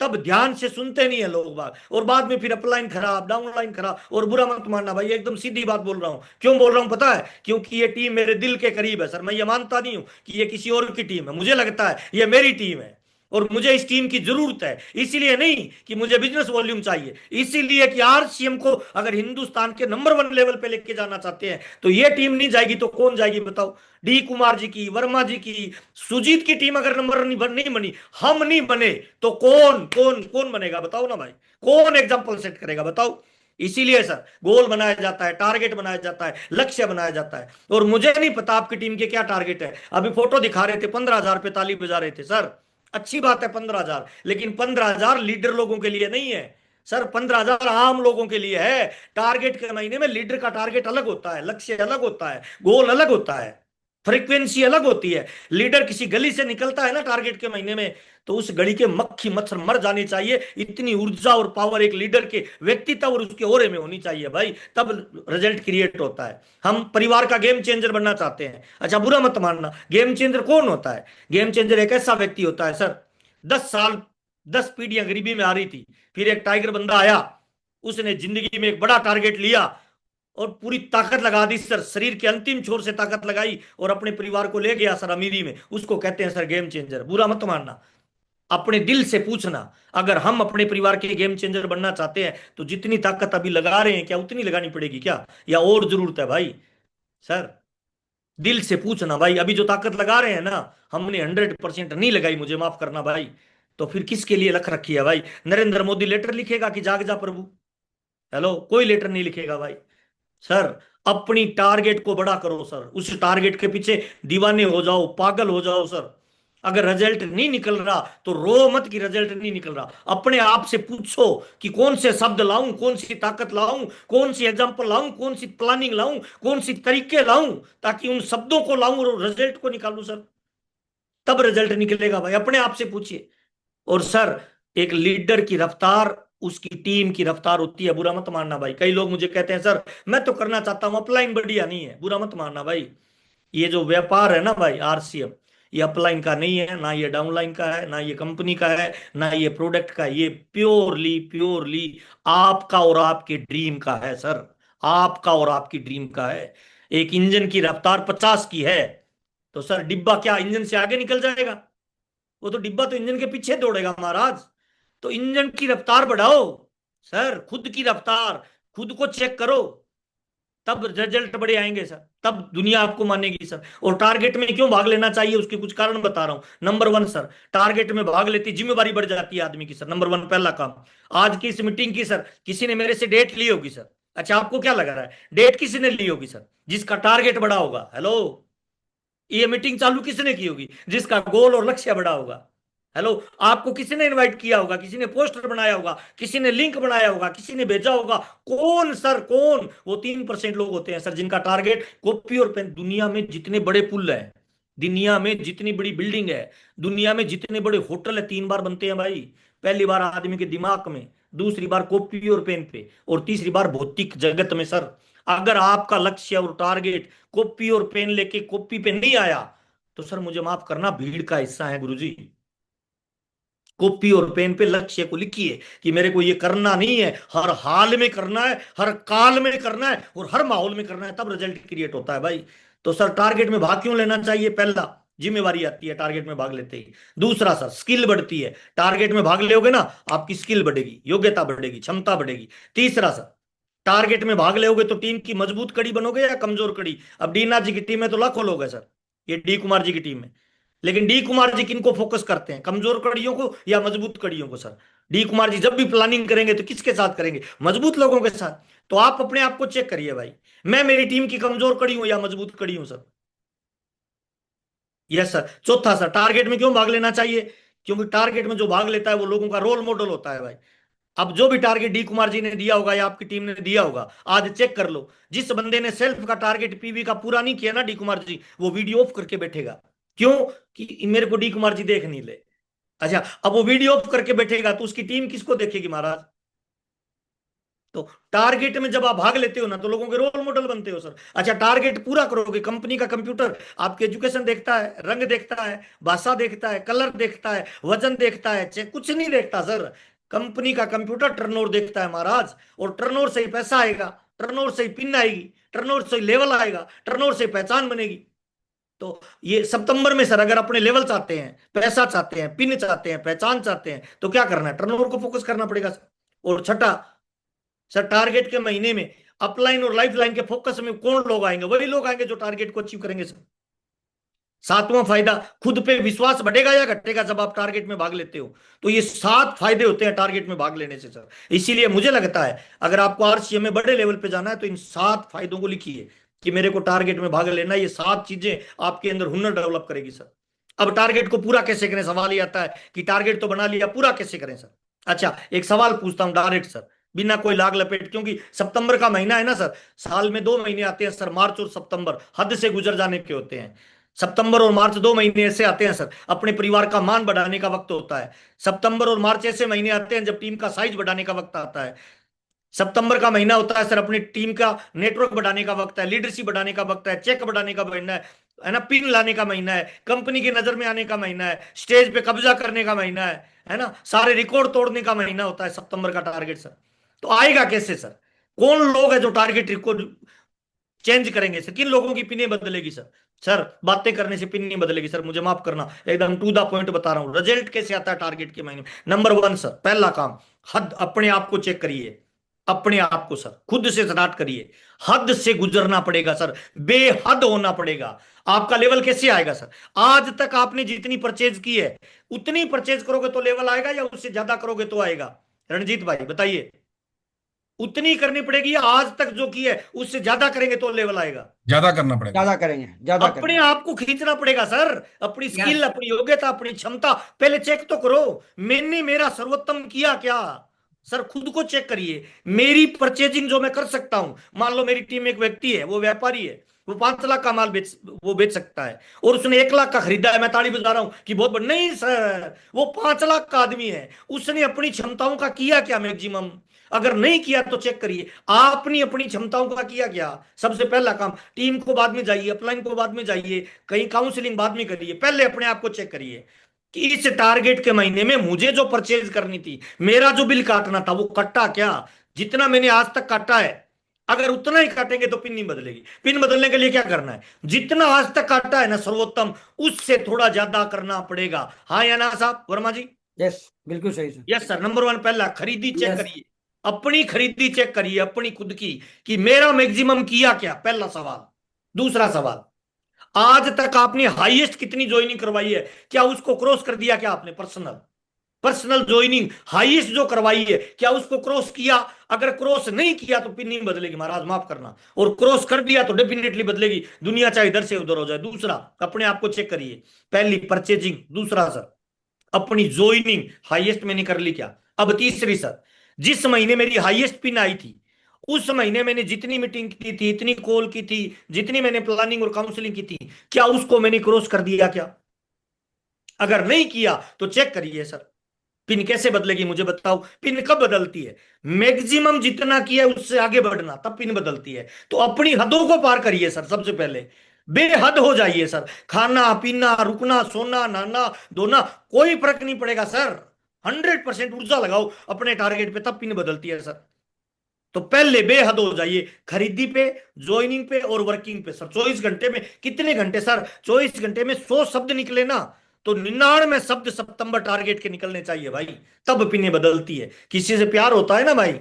तब ध्यान से सुनते नहीं है लोग बाग, और बाद में फिर अपलाइन खराब, डाउनलाइन खराब। और बुरा मत मानना भाई, एकदम सीधी बात बोल रहा हूं। क्यों बोल रहा हूं पता है? क्योंकि ये टीम मेरे दिल के करीब है सर। मैं ये मानता नहीं हूं कि ये किसी और की टीम है, मुझे लगता है ये मेरी टीम है और मुझे इस टीम की जरूरत है। इसीलिए नहीं कि मुझे बिजनेस वॉल्यूम चाहिए, इसीलिए कि आरसीएम को अगर हिंदुस्तान के नंबर 1 लेवल पे लेके जाना चाहते हैं तो ये टीम नहीं जाएगी तो कौन जाएगी बताओ? डी कुमार जी की, वर्मा जी की, सुजीत की टीम अगर नंबर नहीं बनी, हम नहीं बने, तो कौन कौन कौन बनेगा बताओ ना भाई? कौन एग्जाम्पल सेट करेगा बताओ? इसीलिए सर गोल बनाया जाता है, टारगेट बनाया जाता है, लक्ष्य बनाया जाता है। और मुझे नहीं पता आपकी टीम के क्या टारगेट है। अभी फोटो दिखा रहे थे, 15,000 पे ताली बजा रहे थे सर। अच्छी बात है 15,000, लेकिन 15,000 लीडर लोगों के लिए नहीं है सर, 15,000 आम लोगों के लिए है। टारगेट के महीने में लीडर का टारगेट अलग होता है, लक्ष्य अलग होता है, गोल अलग होता है, फ्रीक्वेंसी अलग होती है। लीडर किसी गली से निकलता है ना टारगेट के महीने में, तो उस गली के मक्खी मच्छर मर जानी चाहिए। इतनी ऊर्जा और पावर एक लीडर के व्यक्तित्व और उसके ओरे में होनी चाहिए भाई, तब रिजल्ट क्रिएट होता है। हम परिवार का गेम चेंजर बनना चाहते हैं, अच्छा बुरा मत मानना, गेम चेंजर कौन होता है? गेम चेंजर एक ऐसा व्यक्ति होता है सर, 10 साल, 10 पीढ़ियां गरीबी में आ रही थी, फिर एक टाइगर बंदा आया, उसने जिंदगी में एक बड़ा टारगेट लिया और पूरी ताकत लगा दी सर, शरीर के अंतिम छोर से ताकत लगाई और अपने परिवार को ले गया सर अमीरी में। उसको कहते हैं सर गेम चेंजर। बुरा मत मानना, अपने दिल से पूछना, अगर हम अपने परिवार के गेम चेंजर बनना चाहते हैं तो जितनी ताकत अभी लगा रहे हैं क्या उतनी लगानी पड़ेगी क्या, या और जरूरत है भाई? सर दिल से पूछना भाई, अभी जो ताकत लगा रहे हैं ना, हमने 100% नहीं लगाई, मुझे माफ करना भाई, तो फिर किसके लिए लख रखी है भाई? नरेंद्र मोदी लेटर लिखेगा कि जाग जा प्रभु? हेलो, कोई लेटर नहीं लिखेगा भाई। सर अपनी टारगेट को बड़ा करो सर, उस टारगेट के पीछे दीवाने हो जाओ, पागल हो जाओ सर। अगर रिजल्ट नहीं निकल रहा तो रो मत कि रिजल्ट नहीं निकल रहा, अपने आप से पूछो कि कौन से शब्द लाऊं, कौन सी ताकत लाऊं, कौन सी एग्जांपल लाऊं, कौन सी प्लानिंग लाऊं, कौन सी तरीके लाऊं, ताकि उन शब्दों को लाऊं और रिजल्ट को निकालूं सर, तब रिजल्ट निकलेगा भाई। अपने आप से पूछिए। और सर एक लीडर की रफ्तार उसकी टीम की रफ्तार होती है, बुरा मत मानना भाई। कई लोग मुझे कहते हैं सर मैं तो करना चाहता हूं, अपलाइन बढ़िया नहीं है, बुरा मत मानना भाई। ये जो व्यापार है ना भाई आरसीएम, ये अपलाइन का नहीं है, ना ये डाउनलाइन का है, ना ये कंपनी का है, ना ये प्रोडक्ट का है। ये प्योरली प्योरली आपका और आपके ड्रीम का है सर, आपका और आपकी ड्रीम का है। एक इंजन की रफ्तार 50 की है, तो सर डिब्बा क्या इंजन से आगे निकल जाएगा? वो तो डिब्बा तो इंजन के पीछे दौड़ेगा महाराज। तो इंजन की रफ्तार बढ़ाओ सर, खुद की रफ्तार, खुद को चेक करो, तब रिजल्ट बड़े आएंगे सर, तब दुनिया आपको मानेगी सर। और टारगेट में क्यों भाग लेना चाहिए, उसके कुछ कारण बता रहा हूं। नंबर वन सर, टारगेट में भाग लेती जिम्मेवारी बढ़ जाती है आदमी की सर। नंबर वन पहला काम, आज की इस मीटिंग की सर किसी ने मेरे से डेट ली होगी सर। अच्छा, आपको क्या लग रहा है डेट किसी ने ली होगी सर? जिसका टारगेट बड़ा होगा। हेलो, ये मीटिंग चालू किसने की होगी? जिसका गोल और लक्ष्य बड़ा होगा। हेलो, आपको किसी ने इनवाइट किया होगा, किसी ने पोस्टर बनाया होगा, किसी ने लिंक बनाया होगा, किसी ने भेजा होगा। कौन सर, कौन? वो 3% लोग होते हैं सर जिनका टारगेट कॉपी और पेन। दुनिया में जितने बड़े पुल है, दुनिया में जितनी बड़ी बिल्डिंग है, दुनिया में जितने बड़े होटल है, 3 बार बनते हैं भाई। पहली बार आदमी के दिमाग में, दूसरी बार कॉपी और पेन पे, और तीसरी बार भौतिक जगत में सर। अगर आपका लक्ष्य और टारगेट कॉपी और पेन लेके कॉपी पे नहीं आया, तो सर मुझे माफ करना, भीड़ का हिस्सा है गुरुजी। कॉपी और पेन पे लक्ष्य को लिखिए कि मेरे को ये करना नहीं है, हर हाल में करना है, हर काल में करना है, और हर माहौल में करना है, तब रिजल्ट क्रिएट होता है भाई। तो सर टारगेट में भाग क्यों लेना चाहिए? पहला, जिम्मेवारी आती है टारगेट में भाग लेते ही। दूसरा सर, स्किल बढ़ती है। टारगेट में भाग लोगे ना, आपकी स्किल बढ़ेगी, योग्यता बढ़ेगी, क्षमता बढ़ेगी। तीसरा सर, टारगेट में भाग लोगे तो टीम की मजबूत कड़ी बनोगे या कमजोर कड़ी? अब डी नाथ जी की टीम में तो लाखों लोग हैं सर, ये डी कुमार जी की टीम में। लेकिन डी कुमार जी किनको फोकस करते हैं, कमजोर कड़ियों को या मजबूत कड़ियों को सर? डी कुमार जी जब भी प्लानिंग करेंगे तो किसके साथ करेंगे? मजबूत लोगों के साथ। तो आप अपने आप को चेक करिए भाई, मैं मेरी टीम की कमजोर कड़ी हूं या मजबूत कड़ी हूं सर? Yes sir. चौथा सर, टारगेट में क्यों भाग लेना चाहिए? क्योंकि टारगेट में जो भाग लेता है वो लोगों का रोल मॉडल होता है भाई। अब जो भी टारगेट डी कुमार जी ने दिया होगा या आपकी टीम ने दिया होगा, आज चेक कर लो, जिस बंदे ने सेल्फ का टारगेट पीवी का पूरा नहीं किया ना डी कुमार जी, वो वीडियो ऑफ करके बैठेगा। क्यों? कि मेरे को डी कुमार जी देख नहीं ले। अच्छा, अब वो वीडियो ऑफ करके बैठेगा तो उसकी टीम किसको देखेगी महाराज? तो टारगेट में जब आप भाग लेते हो ना, तो लोगों के रोल मॉडल बनते हो सर। अच्छा, टारगेट पूरा करोगे, कंपनी का कंप्यूटर आपके एजुकेशन देखता है, रंग देखता है, भाषा देखता है, कलर देखता है, वजन देखता है, कुछ नहीं देखता सर। कंपनी का कंप्यूटर टर्नओवर देखता है महाराज, और टर्नओवर से ही पैसा आएगा, टर्नओवर से ही पिन आएगी, टर्नओवर से ही लेवल आएगा, टर्नओवर से ही पहचान बनेगी। तो ये सितंबर में सर अगर अपने लेवल चाहते हैं, पैसा चाहते हैं, पिन चाहते हैं, पहचान चाहते हैं, तो क्या करना है? टर्नओवर को फोकस करना पड़ेगा सर। और छठा सर, टारगेट के महीने में अपलाइन और लाइफ लाइन के फोकस में कौन लोग आएंगे? वही लोग आएंगे जो टारगेट को अचीव करेंगे सर। सातवां फायदा, खुद पे विश्वास बढ़ेगा या घटेगा जब आप टारगेट में भाग लेते हो? तो ये 7 फायदे होते हैं टारगेट में भाग लेने से सर। इसीलिए मुझे लगता है अगर आपको आरसीएम में बड़े लेवल पे जाना है तो इन 7 फायदों को लिखिए कि मेरे को टारगेट में भाग लेना है। ये 7 चीजें आपके अंदर हुनर डेवलप करेगी सर। अब टारगेट को पूरा कैसे करें? सवाल ये आता है कि टारगेट तो बना लिया, पूरा कैसे करें सर? अच्छा, एक सवाल पूछता हूं डायरेक्ट सर, बिना कोई लाग लपेट, क्योंकि सितंबर का महीना है ना सर, साल में 2 महीने आते हैं सर, मार्च और सितंबर हद से गुजर जाने के होते हैं। सितंबर और मार्च 2 महीने ऐसे आते हैं सर, अपने परिवार का मान बढ़ाने का वक्त होता है। सितंबर और मार्च ऐसे महीने आते हैं जब टीम का साइज बढ़ाने का वक्त आता है। सितंबर का महीना होता है सर अपनी टीम का नेटवर्क बढ़ाने का वक्त है, लीडरशिप बढ़ाने का वक्त है, चेक बढ़ाने का महीना है ना, पिन लाने का महीना है, कंपनी की नजर में आने का महीना है, स्टेज पे कब्जा करने का महीना है ना, सारे रिकॉर्ड तोड़ने का महीना होता है सितंबर का टारगेट सर। तो आएगा कैसे सर? कौन लोग है जो टारगेट रिकॉर्ड चेंज करेंगे सर? किन लोगों की पिने बदलेगी सर? सर बातें करने से पिन नहीं बदलेगी सर, मुझे माफ करना, एकदम टू द पॉइंट बता रहा हूं। रिजल्ट कैसे आता है टारगेट के महीने में? नंबर वन सर, पहला काम, हद अपने आप को चेक करिए। अपने आप को सर खुद से स्टार्ट करिए। हद से गुजरना पड़ेगा सर, बेहद होना पड़ेगा। आपका लेवल कैसे आएगा सर? आज तक आपने जितनी परचेज की है उतनी परचेज करोगे तो लेवल आएगा, या उससे ज्यादा करोगे तो आएगा? रणजीत भाई बताइए। उतनी करनी पड़ेगी या आज तक जो की है उससे ज्यादा करेंगे तो लेवल आएगा? ज्यादा करना पड़ेगा। ज्यादा करेंगे, ज्यादा अपने करेंगे। आप को खींचना पड़ेगा सर, अपनी यस। स्किल, अपनी योग्यता, अपनी क्षमता पहले चेक तो करो। मैंने मेरा सर्वोत्तम किया क्या? सर खुद को चेक करिए। मेरी परचेजिंग जो मैं कर सकता हूं, मान लो मेरी टीम में एक व्यक्ति है, वो व्यापारी है, वो 5 लाख का माल बेच सकता है, और उसने 1 लाख का खरीदा है। मैं ताली बजा रहा हूं कि बहुत बड़ा, नहीं सर, वो 5 लाख का आदमी है, उसने अपनी क्षमताओं का किया क्या मैक्सिमम? अगर नहीं किया तो चेक करिए आपने अपनी क्षमताओं का किया क्या। सबसे पहला काम, टीम को बाद में जाइए, अपलाइन को बाद में जाइए, कहीं काउंसलिंग बाद में करिए, पहले अपने आप को चेक करिए कि इस टारगेट के महीने में मुझे जो परचेज करनी थी, मेरा जो बिल काटना था, वो कटा क्या? जितना मैंने आज तक काटा है अगर उतना ही काटेंगे तो पिन नहीं बदलेगी। पिन बदलने के लिए क्या करना है, जितना आज तक काटा है ना सर्वोत्तम, उससे थोड़ा ज्यादा करना पड़ेगा। हाँ या ना साहब वर्मा जी? यस, बिल्कुल सही sir. Yes sir. Number one, पहला खरीदी चेक यस। करिए, अपनी खरीदी चेक करिए अपनी खुद की, कि मेरा मैक्सिमम किया क्या, पहला सवाल। दूसरा सवाल, आज तक आपने हाईएस्ट कितनी ज्वाइनिंग करवाई है, क्या उसको क्रॉस कर दिया क्या आपने, पर्सनल पर्सनल ज्वाइनिंग हाईएस्ट जो करवाई है क्या उसको क्रॉस किया? अगर क्रॉस नहीं किया तो पिन नहीं बदलेगी महाराज, माफ करना, और क्रॉस कर दिया तो डेफिनेटली बदलेगी, दुनिया चाहे इधर से उधर हो जाए। दूसरा, अपने आप को चेक करिए, पहली परचेजिंग, दूसरा सर अपनी ज्वाइनिंग हाईएस्ट मैंने कर ली क्या। अब तीसरी सर, जिस महीने मेरी हाईएस्ट पिन आई थी उस महीने मैंने जितनी मीटिंग की थी, इतनी कॉल की थी, जितनी मैंने प्लानिंग और काउंसलिंग की थी, क्या उसको मैंने क्रॉस कर दिया क्या? अगर नहीं किया तो चेक करिए सर। पिन कैसे बदलेगी मुझे बताओ, पिन कब बदलती है? मैक्सिमम जितना किया है उससे आगे बढ़ना, तब पिन बदलती है। तो अपनी हदों को पार करिए सर, सबसे पहले बेहद हो जाइए सर। खाना पीना, रुकना, सोना, नहाना धोना, कोई फर्क नहीं पड़ेगा सर। 100% ऊर्जा लगाओ अपने टारगेट पे, तब पिन बदलती है सर। तो पहले बेहद हो जाइए खरीदी पे, ज्वाइनिंग पे और वर्किंग पे सर। 24 घंटे में कितने घंटे सर, 24 घंटे में 100 शब्द निकले ना, तो 99 शब्द सितंबर टारगेट के निकलने चाहिए भाई, तब पिने बदलती है। किसी से प्यार होता है ना भाई,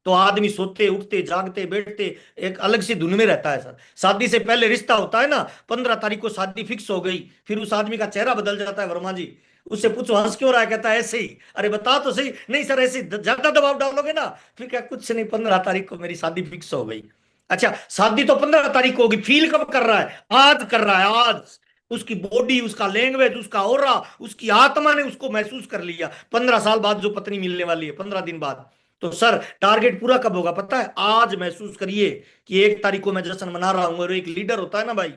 तो आदमी सोते उठते जागते बैठते एक अलग सी धुन में रहता है सर। शादी से पहले रिश्ता होता है ना, 15 तारीख को शादी फिक्स हो गई, फिर उस आदमी का चेहरा बदल जाता है वर्मा जी। उससे पूछो हंस क्यों रहा है, कहता है ऐसे ही। अरे बता तो सही, नहीं सर ऐसे ही। ज्यादा दबाव डालोगे ना, फिर क्या, कुछ नहीं, 15 तारीख को मेरी शादी फिक्स हो गई। अच्छा, शादी तो 15 तारीख को होगी, फील कब कर रहा है, आज कर रहा है, आज। उसकी बॉडी, उसका लैंग्वेज, उसका ऑरा, उसकी आत्मा ने उसको महसूस कर लिया। 15 साल बाद जो पत्नी मिलने वाली है, 15 दिन बाद। तो सर टारगेट पूरा कब होगा पता है, आज महसूस करिए कि 1 तारीख को मैं जश्न मना रहा हूं। और एक लीडर होता है ना भाई,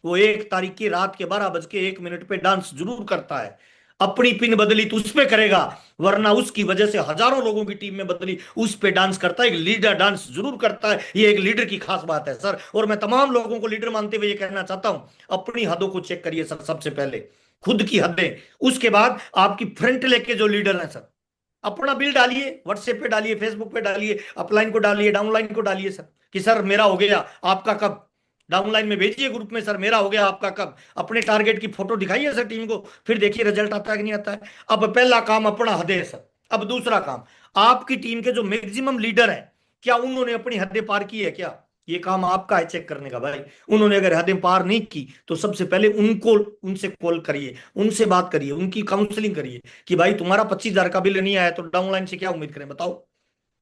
वो 1 तारीख की रात के 12 बज के 1 मिनट पे डांस जरूर करता है। अपनी पिन बदली तो उस पे करेगा, वरना उसकी वजह से हजारों लोगों की टीम में बदली, उस पे डांस करता है। एक लीडर डांस जरूर करता है, ये एक लीडर की खास बात है सर। और मैं तमाम लोगों को लीडर मानते हुए ये कहना चाहता हूं, अपनी हदों को चेक करिए सर, सबसे पहले खुद की हदें, उसके बाद आपकी फ्रंट लेके जो लीडर है सर, अपना बिल डालिए, व्हाट्सएप पे डालिए, फेसबुक पे डालिए, अपलाइन को डालिए, डाउनलाइन को डालिए सर, कि सर मेरा हो गया, आपका कब। डाउनलाइन में भेजिए ग्रुप में, सर मेरा हो गया, आपका कब। अपने टारगेट की फोटो दिखाइए सर टीम को, फिर देखिए रिजल्ट आता है कि नहीं आता है। अब पहला काम अपना हदे सर। अब दूसरा काम, आपकी टीम के जो मैक्सिमम लीडर हैं, क्या उन्होंने अपनी हदें पार की है क्या? ये काम आपका है चेक करने का भाई। उन्होंने अगर हदें पार नहीं की तो सबसे पहले उनको, उनसे कॉल करिए, उनसे बात करिए, उनकी काउंसलिंग करिए, कि भाई तुम्हारा 25,000 का बिल नहीं आया तो डाउनलाइन से क्या उम्मीद करें बताओ।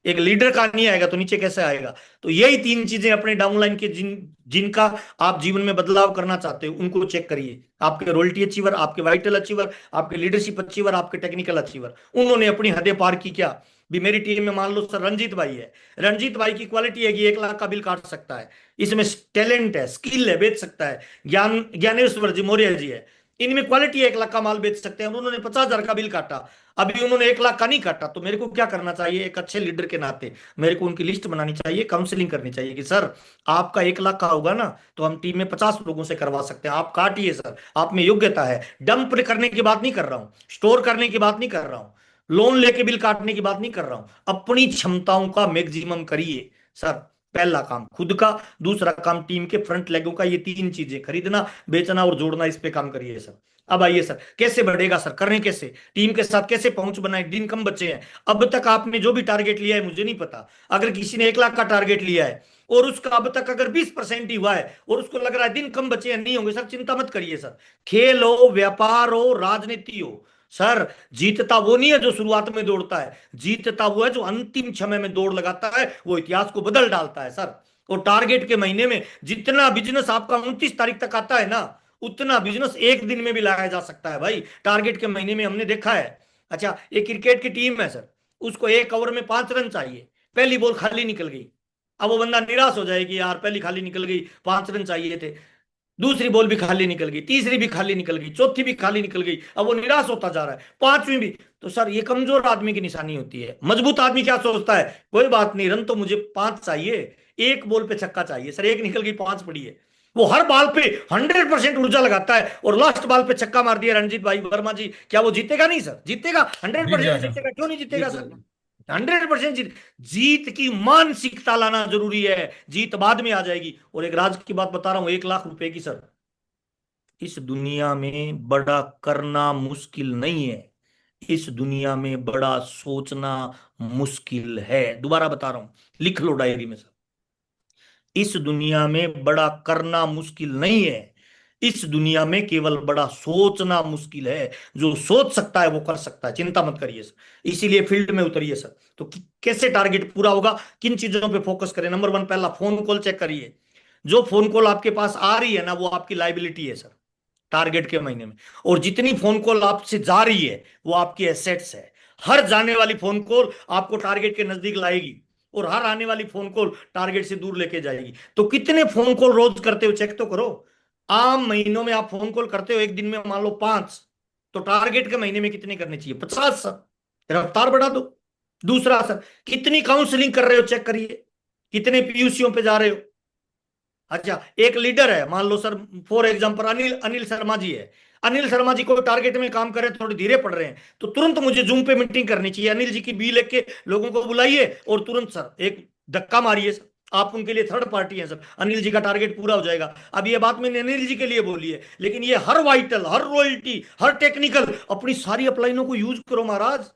एक लीडर का नहीं आएगा तो नीचे कैसे आएगा? तो यही 3 चीजें अपने डाउनलाइन के जिनका आप जीवन में बदलाव करना चाहते हो उनको चेक करिए। आपके रॉयल्टी अचीवर, आपके वाइटल अचीवर, आपके लीडरशिप अचीवर, आपके टेक्निकल अचीवर, उन्होंने अपनी हदें पार की क्या? भी मेरी टीम में मान लो सर रंजीत भाई है, रंजीत भाई की क्वालिटी है कि 1 लाख का बिल काट सकता है, इसमें टैलेंट है, स्किल है, बेच सकता है। ज्ञानेश्वर जी मौर्य जी है, इनमें क्वालिटी है, 1 लाख का माल बेच सकते हैं, उन्होंने 50,000 का बिल काटा। अभी उन्होंने 1 लाख का नहीं काटा, तो मेरे को क्या करना चाहिए एक अच्छे लीडर के नाते? मेरे को उनकी लिस्ट बनानी चाहिए, काउंसलिंग करनी चाहिए कि सर आपका 1 लाख का होगा ना, तो हम टीम में 50 लोगों से करवा सकते हैं, आप काटिए सर, आप में योग्यता है। डंप करने की बात नहीं कर रहा हूँ, स्टोर करने की बात नहीं कर रहा हूँ, लोन लेके बिल काटने की बात नहीं कर रहा हूं, अपनी क्षमताओं का मैक्सिमम करिए सर। पहला काम खुद का, दूसरा काम टीम के फ्रंट लेगों का, ये 3 चीजें खरीदना, बेचना और जोड़ना, इस पे काम करिए सर। अब आइए सर, कैसे बढ़ेगा सर, करने कैसे, टीम के साथ कैसे पहुंच बनाए, दिन कम बचे हैं। अब तक आपने जो भी टारगेट लिया है मुझे नहीं पता, अगर किसी ने 1 लाख का टारगेट लिया है और उसका अब तक अगर 20% ही हुआ है और उसको लग रहा है दिन कम बचे हैं, नहीं होंगे सर, चिंता मत करिए सर। खेल हो, व्यापार हो, राजनीति हो सर, जीतता वो नहीं है जो शुरुआत में दौड़ता है, जीतता वो है जो अंतिम समय में दौड़ लगाता है, वो इतिहास को बदल डालता है सर। और टारगेट के महीने में जितना बिजनेस आपका 29 तारीख तक आता है ना, उतना बिजनेस एक दिन में भी लाया जा सकता है भाई, टारगेट के महीने में हमने देखा है। अच्छा, एक क्रिकेट की टीम है सर, उसको 1 ओवर में 5 रन चाहिए, पहली बॉल खाली निकल गई, अब वो बंदा निराश हो जाएगी, यार पहली खाली निकल गई, 5 रन चाहिए थे। दूसरी बॉल भी खाली निकल गई, तीसरी भी खाली निकल गई, चौथी भी खाली निकल गई, अब वो निराश होता जा रहा है, पांचवी भी। तो सर ये कमजोर आदमी की निशानी होती है। मजबूत आदमी क्या सोचता है, कोई बात नहीं, रन तो मुझे 5 चाहिए, एक बॉल पे छक्का चाहिए सर, एक निकल गई 5 पड़ी है। वो हर बॉल पे 100% ऊर्जा लगाता है, और लास्ट बॉल पे छक्का मार दिया रणजीत भाई वर्मा जी, क्या वो जीतेगा नहीं सर? जीतेगा, जीत 100% जाएगा, जीतेगा, क्यों नहीं जीतेगा जीत सर? जाएगा। 100% जीत। जीत की मानसिकता लाना जरूरी है, जीत बाद में आ जाएगी। और एक राज की बात बता रहा हूं, 1 लाख रुपए की सर, इस दुनिया में बड़ा करना मुश्किल नहीं है, इस दुनिया में बड़ा सोचना मुश्किल है। दोबारा बता रहा हूं, लिख लो डायरी में सर, इस दुनिया में बड़ा करना मुश्किल नहीं है, इस दुनिया में केवल बड़ा सोचना मुश्किल है। जो सोच सकता है वो कर सकता है, चिंता मत करिए सर। इसीलिए फील्ड में उतरिए सर। तो कैसे टारगेट पूरा होगा, किन चीजों पे फोकस करें? नंबर 1, पहला फोन कॉल चेक करिए। जो फोन कॉल आपके पास आ रही है ना, वो आपकी लाइबिलिटी है सर, टारगेट के महीने में। और जितनी फोन कॉल आपसे जा रही है वो आपकी एसेट्स है। हर जाने वाली फोन कॉल आपको टारगेट के नजदीक लाएगी, और हर आने वाली फोन कॉल टारगेट से दूर लेके जाएगी। तो कितने फोन कॉल रोज करते हो, चेक तो करो। आम महीनों में आप फोन कॉल करते हो एक दिन में मान लो 5, तो टारगेट के महीने में कितने करने चाहिए? 50 सर। रफ्तार बढ़ा दो। दूसरा सर, कितनी काउंसलिंग कर रहे हो, चेक करिए। कितने पीयूसीओ पे जा रहे हो? अच्छा, एक लीडर है मान लो sir, for example Anil Anil Sharma ji है। अनिल शर्मा जी को टारगेट में काम कर रहे हैं, थोड़े धीरे पड़ रहे हैं, तो तुरंत मुझे जूम पे मीटिंग करनी चाहिए। अनिल जी की बी लेके लोगों को बुलाइए और तुरंत सर एक धक्का मारिए सर। आप उनके लिए थर्ड पार्टी हैं सर, अनिल जी का टारगेट पूरा हो जाएगा। अब ये बात मैंने अनिल जी के लिए बोली है, लेकिन ये हर वाइटल, हर रॉयल्टी, हर टेक्निकल, अपनी सारी अपलाइनों को यूज करो महाराज।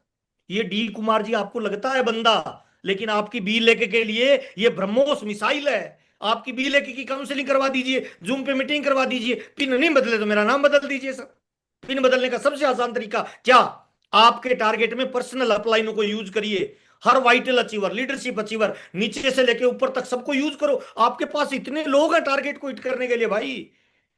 ये डी कुमार जी आपको लगता है बंदा, लेकिन आपकी बी लेके के लिए ये ब्रह्मोस मिसाइल है। आपकी बी लेके की काउंसलिंग करवा दीजिए, जूम पे मीटिंग करवा दीजिए। पिन नहीं बदले तो मेरा नाम बदल दीजिए सर। पिन बदलने का सबसे आसान तरीका क्या? आपके टारगेट में पर्सनल अपलाइनों को यूज करिए। हर वाइटल अचीवर, लीडरशिप अचीवर, नीचे से लेके ऊपर तक सबको यूज करो। आपके पास इतने लोग हैं टारगेट को हिट करने के लिए भाई।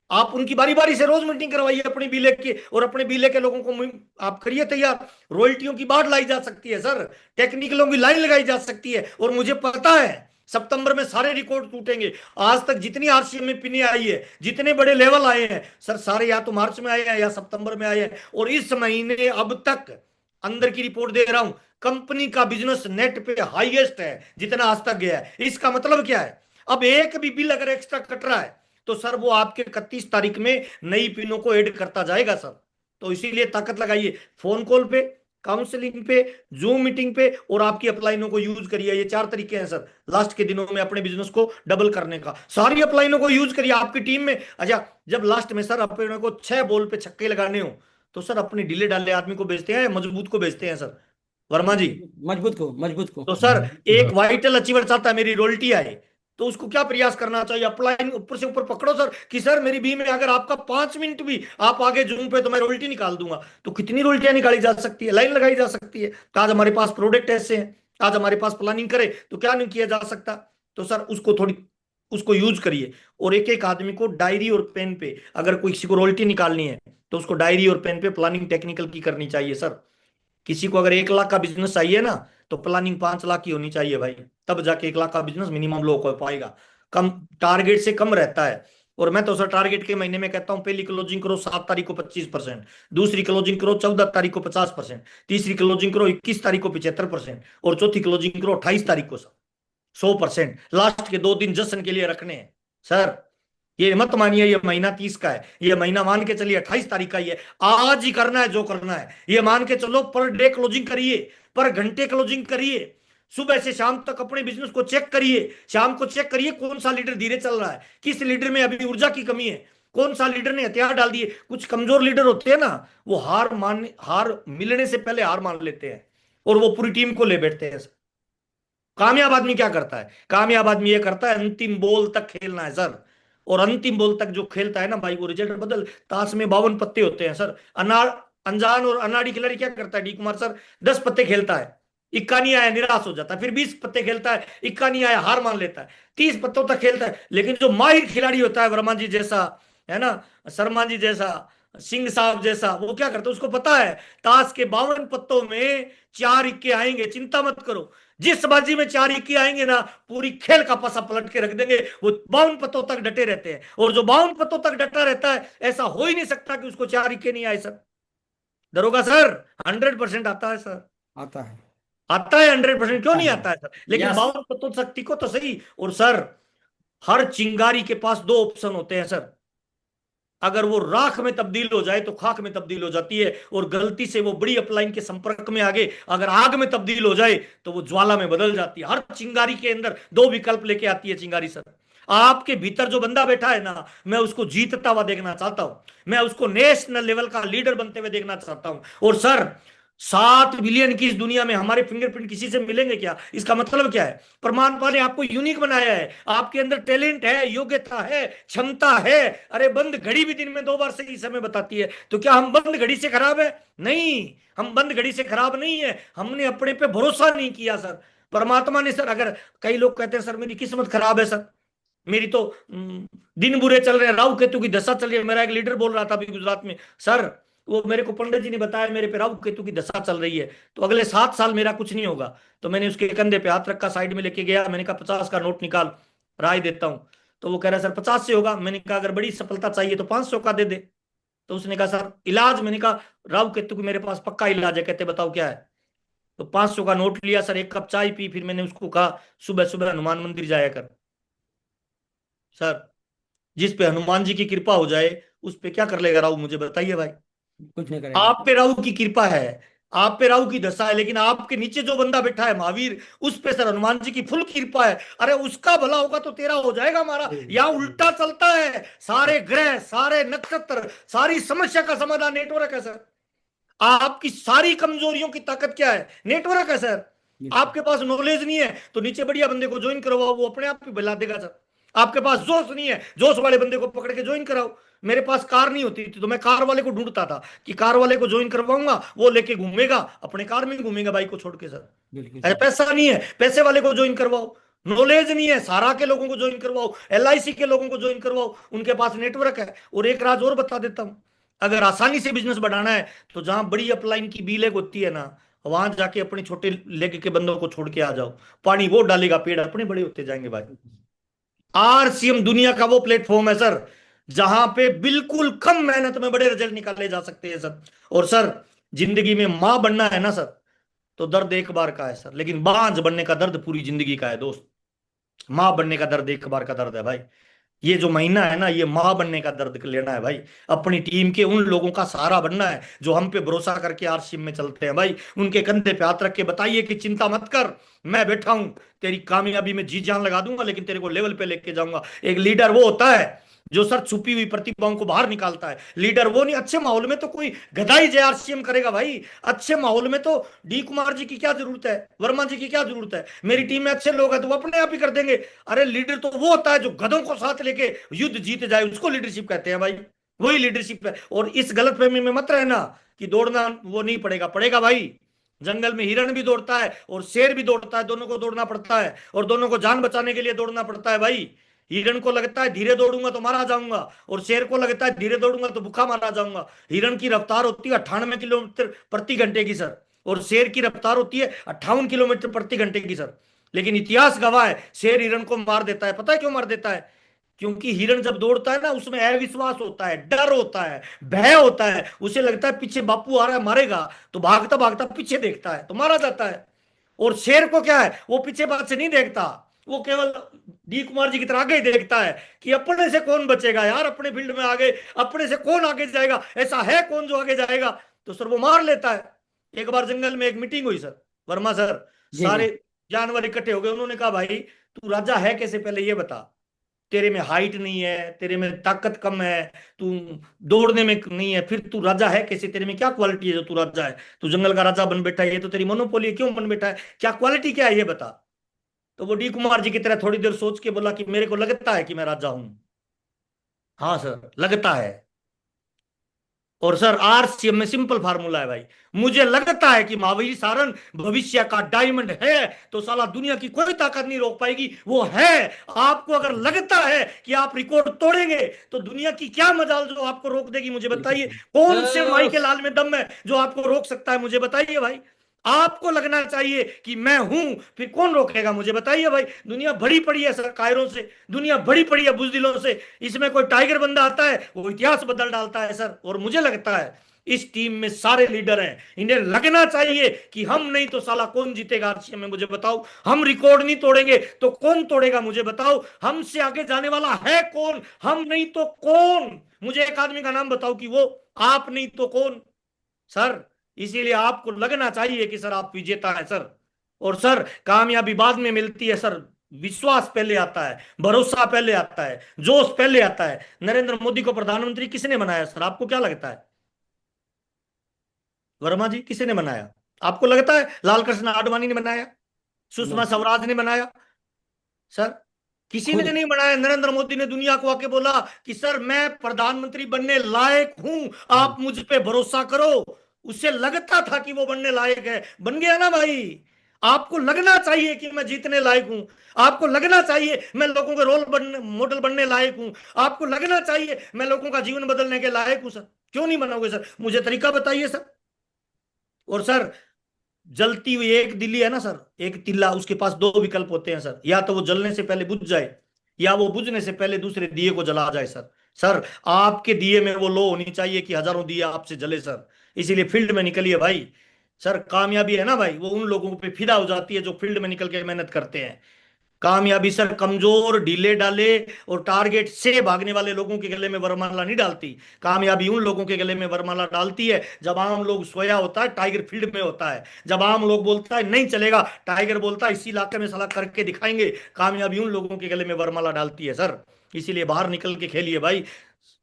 आप उनकी बारी बारी से रोज मीटिंग करवाइए अपनी बीले के, और अपने बीले के लोगों को आप करिए तैयार। रॉयल्टियों की बाढ़ लाई जा सकती है सर, टेक्निकलों की लाइन लगाई जा सकती है। और मुझे पता है सितंबर में सारे रिकॉर्ड टूटेंगे। आज तक जितनी आरसीएम में पिने आई है, जितने बड़े लेवल आए हैं सर, सारे या तो मार्च में आए हैं या सितंबर में आए हैं। और इस महीने अब तक अंदर की रिपोर्ट दे रहा हूं, कंपनी का बिजनेस नेट पे हाईएस्ट है जितना आज तक गया है। इसका मतलब क्या है? अब एक भी बिल अगर एक्स्ट्रा कट रहा है तो सर वो आपके 31 तारीख में नई पिनों को ऐड करता जाएगा सर। तो इसीलिए ताकत लगाइए फोन कॉल पे, काउंसलिंग पे, जूम मीटिंग पे, और आपकी अपलाइनों को यूज करिए। ये 4 तरीके हैं सर लास्ट के दिनों में अपने बिजनेस को डबल करने का। सारी अपलाइनों को यूज करिए आपकी टीम में। अच्छा, जब लास्ट में सर अपने को 6 बॉल पे छक्के लगाने हो, तो सर अपने ढीले ढाले आदमी को भेजते हैं या मजबूत को भेजते हैं सर? वर्मा जी, मजबूत को, मजबूत को। तो सर एक वाइटल अचीवर चाहता है मेरी रोल्टी आए, तो उसको क्या प्रयास करना चाहिए? अप्लाई ऊपर से ऊपर पकड़ो सर, कि सर मेरी बी में अगर आपका 5 मिनट भी आप आगे जूम पे तो मैं रोल्टी निकाल दूंगा। तो कितनी रोल्टियां निकाली जा सकती है, लाइन लगाई जा सकती है। तो आज हमारे पास प्रोडक्ट ऐसे हैं, आज हमारे पास प्लानिंग करे तो क्या नहीं किया जा सकता? तो सर उसको थोड़ी, उसको यूज करिए। और एक एक आदमी को डायरी और पेन पे, अगर कोई किसी को रोल्टी निकालनी है तो उसको डायरी और पेन पे प्लानिंग टेक्निकल की करनी चाहिए सर। किसी को अगर 1 लाख का बिजनेस चाहिए ना, तो प्लानिंग 5 लाख की होनी चाहिए भाई। तब जाके 1 लाख का बिजनेस मिनिमम लोग हो पाएगा। कम टारगेट से कम रहता है। और मैं तो सर टारगेट के महीने में कहता हूं, पहली क्लोजिंग करो 7 तारीख को 25%, दूसरी क्लोजिंग करो 14 तारीख को 50%, तीसरी क्लोजिंग करो 21 तारीख को 75%, और चौथी क्लोजिंग करो 28 तारीख को 100%। लास्ट के 2 दिन जश्न के लिए रखने हैं सर। ये मत मानिए ये महीना 30 का है, ये महीना मान के चलिए 28 तारीख का ही है। आज ही करना है जो करना है, ये मान के चलो। पर डे क्लोजिंग करिए, पर घंटे क्लोजिंग करिए। सुबह से शाम तक अपने बिजनेस को चेक करिए। शाम को चेक करिए कौन सा लीडर धीरे चल रहा है, किस लीडर में अभी ऊर्जा की कमी है, कौन सा लीडर ने हथियार डाल दिए। कुछ कमजोर लीडर होते हैं ना, वो हार मिलने से पहले हार मान लेते हैं, और वो पूरी टीम को ले बैठते हैं। कामयाब आदमी क्या करता है? कामयाब आदमी ये करता है, अंतिम बॉल तक खेलना है सर। और अंतिम बॉल तक जो खेलता है ना भाई, वो रिजल्ट बदल। ताश में 52 पत्ते होते हैं सर। अनजान और अनाड़ी खिलाड़ी क्या करता है डी कुमार सर? 10 पत्ते खेलता है, इक्का नहीं आया निराश हो जाता है। फिर 20 पत्ते खेलता है, इक्का नहीं आया हार मान लेता है। 30 पत्तों तक खेलता है। लेकिन जो माहिर खिलाड़ी होता है, वर्मा जी जैसा, है ना, शर्मा जी जैसा, सिंह साहब जैसा, वो क्या करता है? उसको पता है ताश के 52 पत्तों में 4 इक्के आएंगे, चिंता मत करो। जिस बाजी में 4 इक्के आएंगे ना, पूरी खेल का पासा पलट के रख देंगे। वो 52 पत्तों तक डटे रहते हैं, और जो 52 पत्तों तक डटा रहता है, ऐसा हो ही नहीं सकता कि उसको 4 इक्के नहीं आए सर। दरोगा सर, 100% आता है सर। आता है। आता है 100%, क्यों आता नहीं है। आता है सर? लेकिन यस। 52 पत्तों तक टिको तो सही। और सर, हर चिंगारी के पास 2 ऑप्शन होते हैं सर। अगर वो राख में तब्दील हो जाए तो खाक में तब्दील हो जाती है, और गलती से वो बड़ी अपलाइन के संपर्क में आगे अगर आग में तब्दील हो जाए तो वो ज्वाला में बदल जाती है। हर चिंगारी के अंदर दो विकल्प लेके आती है चिंगारी सर। आपके भीतर जो बंदा बैठा है ना, मैं उसको जीतता हुआ देखना चाहता हूं, मैं उसको नेशनल लेवल का लीडर बनते हुए देखना चाहता हूं। और सर 7 बिलियन की इस दुनिया में हमारे फिंगरप्रिंट किसी से मिलेंगे क्या? इसका मतलब क्या है? परमात्मा ने आपको यूनिक बनाया है, आपके अंदर टैलेंट है, योग्यता है, क्षमता है। अरे बंद घड़ी भी दिन में 2 बार सही समय बताती है, तो क्या हम बंद घड़ी से खराब है? नहीं, हम बंद घड़ी से खराब नहीं है, हमने अपने पे भरोसा नहीं किया सर। परमात्मा ने सर, अगर कई लोग कहते हैं सर मेरी किस्मत खराब है सर, मेरी तो दिन बुरे चल रहे हैं, राहु केतु की दशा चल रही है। मेरा एक लीडर बोल रहा था अभी गुजरात में, सर वो मेरे को पंडित जी ने बताया मेरे पे राहु केतु की दशा चल रही है, तो अगले 7 साल मेरा कुछ नहीं होगा। तो मैंने उसके कंधे पे हाथ रखा, साइड में लेके गया, मैंने कहा 50 का नोट निकाल, राय देता हूँ। तो वो कह रहा है सर 50 से होगा। मैंने कहा अगर बड़ी सफलता चाहिए तो 500 का दे दे। तो उसने कहा सर इलाज, मैंने कहा राहु केतु की मेरे पास पक्का इलाज है। कहते बताओ क्या है? तो 500 का नोट लिया सर, एक कप चाय पी, फिर मैंने उसको कहा सुबह सुबह हनुमान मंदिर जाया कर। सर जिस पे हनुमान जी की कृपा हो जाए उस पे क्या कर लेगा राहु, मुझे बताइए भाई। कुछ नहीं करेगा। आप पे राहु की कृपा है, आप पे राहु की दशा है, लेकिन आपके नीचे जो बंदा बैठा है महावीर, उस पे सर हनुमान जी की फुल कृपा है। अरे उसका भला होगा तो तेरा हो जाएगा हमारा। यहाँ उल्टा चलता है, सारे ग्रह, सारे नक्षत्र, सारी समस्या का समाधान नेटवर्क है सर। आपकी सारी कमजोरियों की ताकत क्या है? नेटवर्क है सर। बिल्कुल। आपके पास नॉलेज नहीं है तो नीचे बढ़िया बंदे को ज्वाइन करवाओ, वो अपने आप ही बला देगा सर। आपके पास जोश नहीं है, जोश वाले बंदे को पकड़ के ज्वाइन कराओ। मेरे पास कार नहीं होती थी तो मैं कार वाले को ढूंढता था कि कार वाले को ज्वाइन करवाऊंगा, वो लेके घूमेगा, अपने कार में घूमेगा बाइक को छोड़ के सर। बिल्कुल अरे सही। पैसा नहीं है, पैसे वाले को ज्वाइन करवाओ। नॉलेज नहीं है, सारा के लोगों को ज्वाइन करवाओ, LIC के लोगों को ज्वाइन करवाओ, उनके पास नेटवर्क है। और एक राज और बता देता हूं, अगर आसानी से बिजनेस बढ़ाना है तो जहां बड़ी अपलाइन की बी लेग होती है ना, वहां जाके अपने छोटे लेग के बंदों को छोड़ के आ जाओ, पानी वो डालेगा, पेड़ अपने बड़े होते जाएंगे भाई। RCM दुनिया का वो प्लेटफॉर्म है सर जहां पे बिल्कुल कम मेहनत में बड़े रिजल्ट निकाले जा सकते हैं सर। और सर जिंदगी में मां बनना है ना सर, तो दर्द एक बार का है सर, लेकिन बांझ बनने का दर्द पूरी जिंदगी का है दोस्त। मां बनने का दर्द एक बार का दर्द है भाई। ये जो महीना है ना, ये मां बनने का दर्द लेना है भाई। अपनी टीम के उन लोगों का सहारा बनना है जो हम पे भरोसा करके आरसीएम में चलते हैं भाई। उनके कंधे पे हाथ रख के बताइए कि चिंता मत कर, मैं बैठा हूं, तेरी कामयाबी में जी जान लगा दूंगा, लेकिन तेरे को लेवल पे लेके जाऊंगा। एक लीडर वो होता है जो सर छुपी हुई प्रतिभाओं को बाहर निकालता है। लीडर वो नहीं, अच्छे माहौल में तो कोई गधा जे आरसीएम करेगा भाई। अच्छे माहौल में तो डी कुमार जी की क्या जरूरत है, वर्मा जी की क्या जरूरत है? मेरी टीम में अच्छे लोग हैं तो वो अपने आप ही कर देंगे। अरे लीडर तो वो होता है जो गधों को साथ लेके युद्ध जीत जाए, उसको लीडरशिप कहते हैं भाई। वही लीडरशिप है। और इस गलतफहमी में मत रहना कि दौड़ना वो नहीं पड़ेगा, पड़ेगा भाई। जंगल में हिरण भी दौड़ता है और शेर भी दौड़ता है, दोनों को दौड़ना पड़ता है, और दोनों को जान बचाने के लिए दौड़ना पड़ता है भाई। हिरण को लगता है धीरे दौड़ूंगा तो मारा जाऊंगा, और शेर को लगता है धीरे दौड़ूंगा तो भूखा मारा जाऊंगा। हिरण की रफ्तार होती है 98 किलोमीटर प्रति घंटे की सर, और शेर की रफ्तार होती है 58 किलोमीटर प्रति घंटे की सर। लेकिन इतिहास गवाह है शेर हिरण को मार देता है। पता है क्यों मार देता है? क्योंकि हिरण जब दौड़ता है ना, उसमें अविश्वास होता है, डर होता है, भय होता है। उसे लगता है पीछे बापू आ रहा है मारेगा, तो भागता भागता पीछे देखता है तो मारा जाता है। और शेर को क्या है, वो पीछे बात से नहीं देखता, वो केवल डी कुमार जी की तरह आगे ही देखता है कि अपने से कौन बचेगा यार, अपने फील्ड में आगे अपने से कौन आगे जाएगा, ऐसा है कौन जो आगे जाएगा। तो सर वो मार लेता है। एक बार जंगल में एक मीटिंग हुई सर, वर्मा सर, जी जी। सारे जानवर इकट्ठे हो गए। उन्होंने कहा भाई तू राजा है कैसे, पहले ये बता। तेरे में हाइट नहीं है, तेरे में ताकत कम है, तू दौड़ने में नहीं है, फिर तू राजा है कैसे? तेरे में क्या क्वालिटी है जो तू राजा है? तू जंगल का राजा बन बैठा है, ये तो तेरी मोनोपोली है, क्यों बन बैठा है? क्या क्वालिटी क्या है ये बता। तो वो डी कुमार जी की तरह थोड़ी देर सोच के बोला कि मेरे को लगता है कि मैं राजा हूं। हाँ सर लगता है। और सर RCM में सिंपल फार्मूला है भाई, मुझे लगता है कि महावीर सारंग भविष्य का डायमंड है तो साला दुनिया की कोई ताकत नहीं रोक पाएगी, वो है। आपको अगर लगता है कि आप रिकॉर्ड तोड़ेंगे तो दुनिया की क्या मजाल जो आपको रोक देगी, मुझे बिल्कुल बताइए। सही। कौन से माई चलो। के लाल में दम है जो आपको रोक सकता है, मुझे बताइए भाई। आपको लगना चाहिए कि मैं हूं, फिर कौन रोकेगा, मुझे बताइए भाई। दुनिया भरी पड़ी है सर कायरों से, दुनिया भरी पड़ी है बुजदिलों से। इसमें कोई टाइगर बंदा आता है वो इतिहास बदल डालता है सर। और मुझे लगता है इस टीम में सारे लीडर हैं, इन्हें लगना चाहिए कि हम नहीं तो साला कौन जीतेगा आरसीएम में, मुझे बताओ। हम रिकॉर्ड नहीं तोड़ेंगे तो कौन तोड़ेगा, मुझे बताओ। हमसे आगे जाने वाला है कौन, हम नहीं तो कौन, मुझे एक आदमी का नाम बताओ कि वो आप नहीं तो कौन सर। इसीलिए आपको लगना चाहिए कि सर आप विजेता है सर। और सर कामयाबी बाद में मिलती है सर, विश्वास पहले आता है, भरोसा पहले आता है, जोश पहले आता है। नरेंद्र मोदी को प्रधानमंत्री किसने बनाया सर, आपको क्या लगता है? वर्मा जी, किसने बनाया? आपको लगता है लाल कृष्ण आडवाणी ने बनाया, सुषमा नहीं, स्वराज ने बनाया सर? किसी खुद। ने नहीं बनाया। नरेंद्र मोदी ने दुनिया को आके बोला कि सर मैं प्रधानमंत्री बनने लायक हूं, हम्म, आप मुझ पे भरोसा करो। उसे लगता था कि वो बनने लायक है, बन गया ना भाई। आपको लगना चाहिए कि मैं जीतने लायक हूं। आपको लगना चाहिए मैं लोगों के मॉडल बनने लायक हूं। आपको लगना चाहिए मैं लोगों का जीवन बदलने के लायक हूं सर। क्यों नहीं बनाओगे सर? मुझे तरीका बताइए सर। और सर जलती हुई एक दिल्ली है ना सर, एक तिल्ला, उसके पास दो विकल्प होते हैं सर, या तो वो जलने से पहले बुझ जाए, या वो बुझने से पहले दूसरे दिए को जला जाए सर। सर आपके दिए में वो लो होनी चाहिए कि हजारों दिए आपसे जले सर। इसीलिए फील्ड में निकलिए भाई। सर कामयाबी है ना भाई, वो उन लोगों पे फिदा हो जाती है जो फील्ड में निकल के मेहनत करते हैं। कामयाबी सर कमजोर, ढीले डाले और टारगेट से भागने वाले लोगों के गले में वरमाला नहीं डालती। कामयाबी उन लोगों के गले में वरमाला डालती है जब आम लोग सोया होता है, टाइगर फील्ड में होता है। जब आम लोग बोलता है नहीं चलेगा, टाइगर बोलता है इसी इलाके में साला करके दिखाएंगे। कामयाबी उन लोगों के गले में वरमाला डालती है सर। इसीलिए बाहर निकल के खेलिए भाई।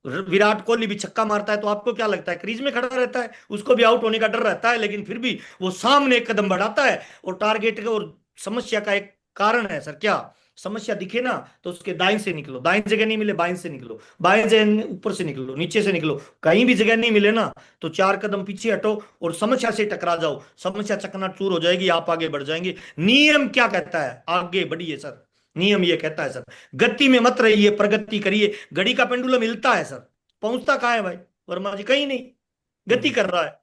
विराट कोहली भी छक्का मारता है तो आपको क्या लगता है क्रीज में खड़ा रहता है? उसको भी आउट होने का डर रहता है, लेकिन फिर भी वो सामने एक कदम बढ़ाता है। और टारगेट और समस्या का एक कारण है सर क्या? समस्या दिखे ना तो उसके दाएं से निकलो, दाएं जगह नहीं मिले बाएं से निकलो, बाएं जगह ऊपर से निकलो, नीचे से निकलो, कहीं भी जगह नहीं मिले ना तो चार कदम पीछे हटो और समस्या से टकरा जाओ। समस्या चकनाचूर हो जाएगी, आप आगे बढ़ जाएंगे। नियम क्या कहता है? आगे बढ़िए सर। नियम ये कहता है सर, गति में मत रहिए, प्रगति करिए। घड़ी का पेंडुलम हिलता है सर, पहुंचता कहाँ है भाई? वर्मा जी कहीं नहीं, गति हम्म। कर रहा है।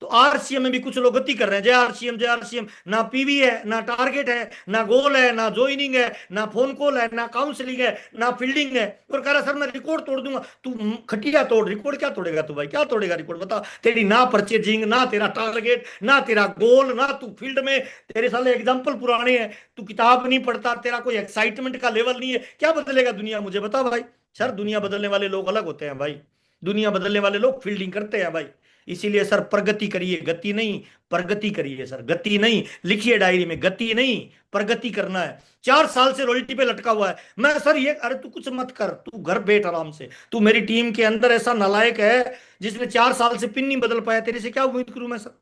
तो आरसीएम में भी कुछ लोग गति कर रहे हैं, जय आरसीएम जय आरसीएम। ना पीवी है, ना टारगेट है, ना गोल है, ना ज्वाइनिंग है, ना फोन कॉल है, ना काउंसलिंग है, ना फील्डिंग है। और कह रहा सर मैं रिकॉर्ड तोड़ दूंगा। तू खटिया तोड़, रिकॉर्ड क्या तोड़ेगा तू भाई? क्या तोड़ेगा रिकॉर्ड बता? तेरी ना परचेजिंग, ना तेरा टारगेट, ना तेरा गोल, ना तू फील्ड में। तेरे साले एग्जाम्पल पुराने हैं, तू किताब नहीं पढ़ता, तेरा कोई एक्साइटमेंट का लेवल नहीं है। क्या बदलेगा दुनिया, मुझे बता भाई। सर दुनिया बदलने वाले लोग अलग होते हैं भाई। दुनिया बदलने वाले लोग फील्डिंग करते हैं भाई। इसीलिए सर प्रगति करिए, गति नहीं। प्रगति करिए सर, गति नहीं। लिखिए डायरी में, गति नहीं, प्रगति करना है। 4 साल से रॉयल्टी पे लटका हुआ है। मैं सर ये, अरे तू कुछ मत कर, तू घर बैठ आराम से। तू मेरी टीम के अंदर ऐसा नालायक है जिसने 4 साल से पिन नहीं बदल पाया, तेरे से क्या उम्मीद करूं मैं सर?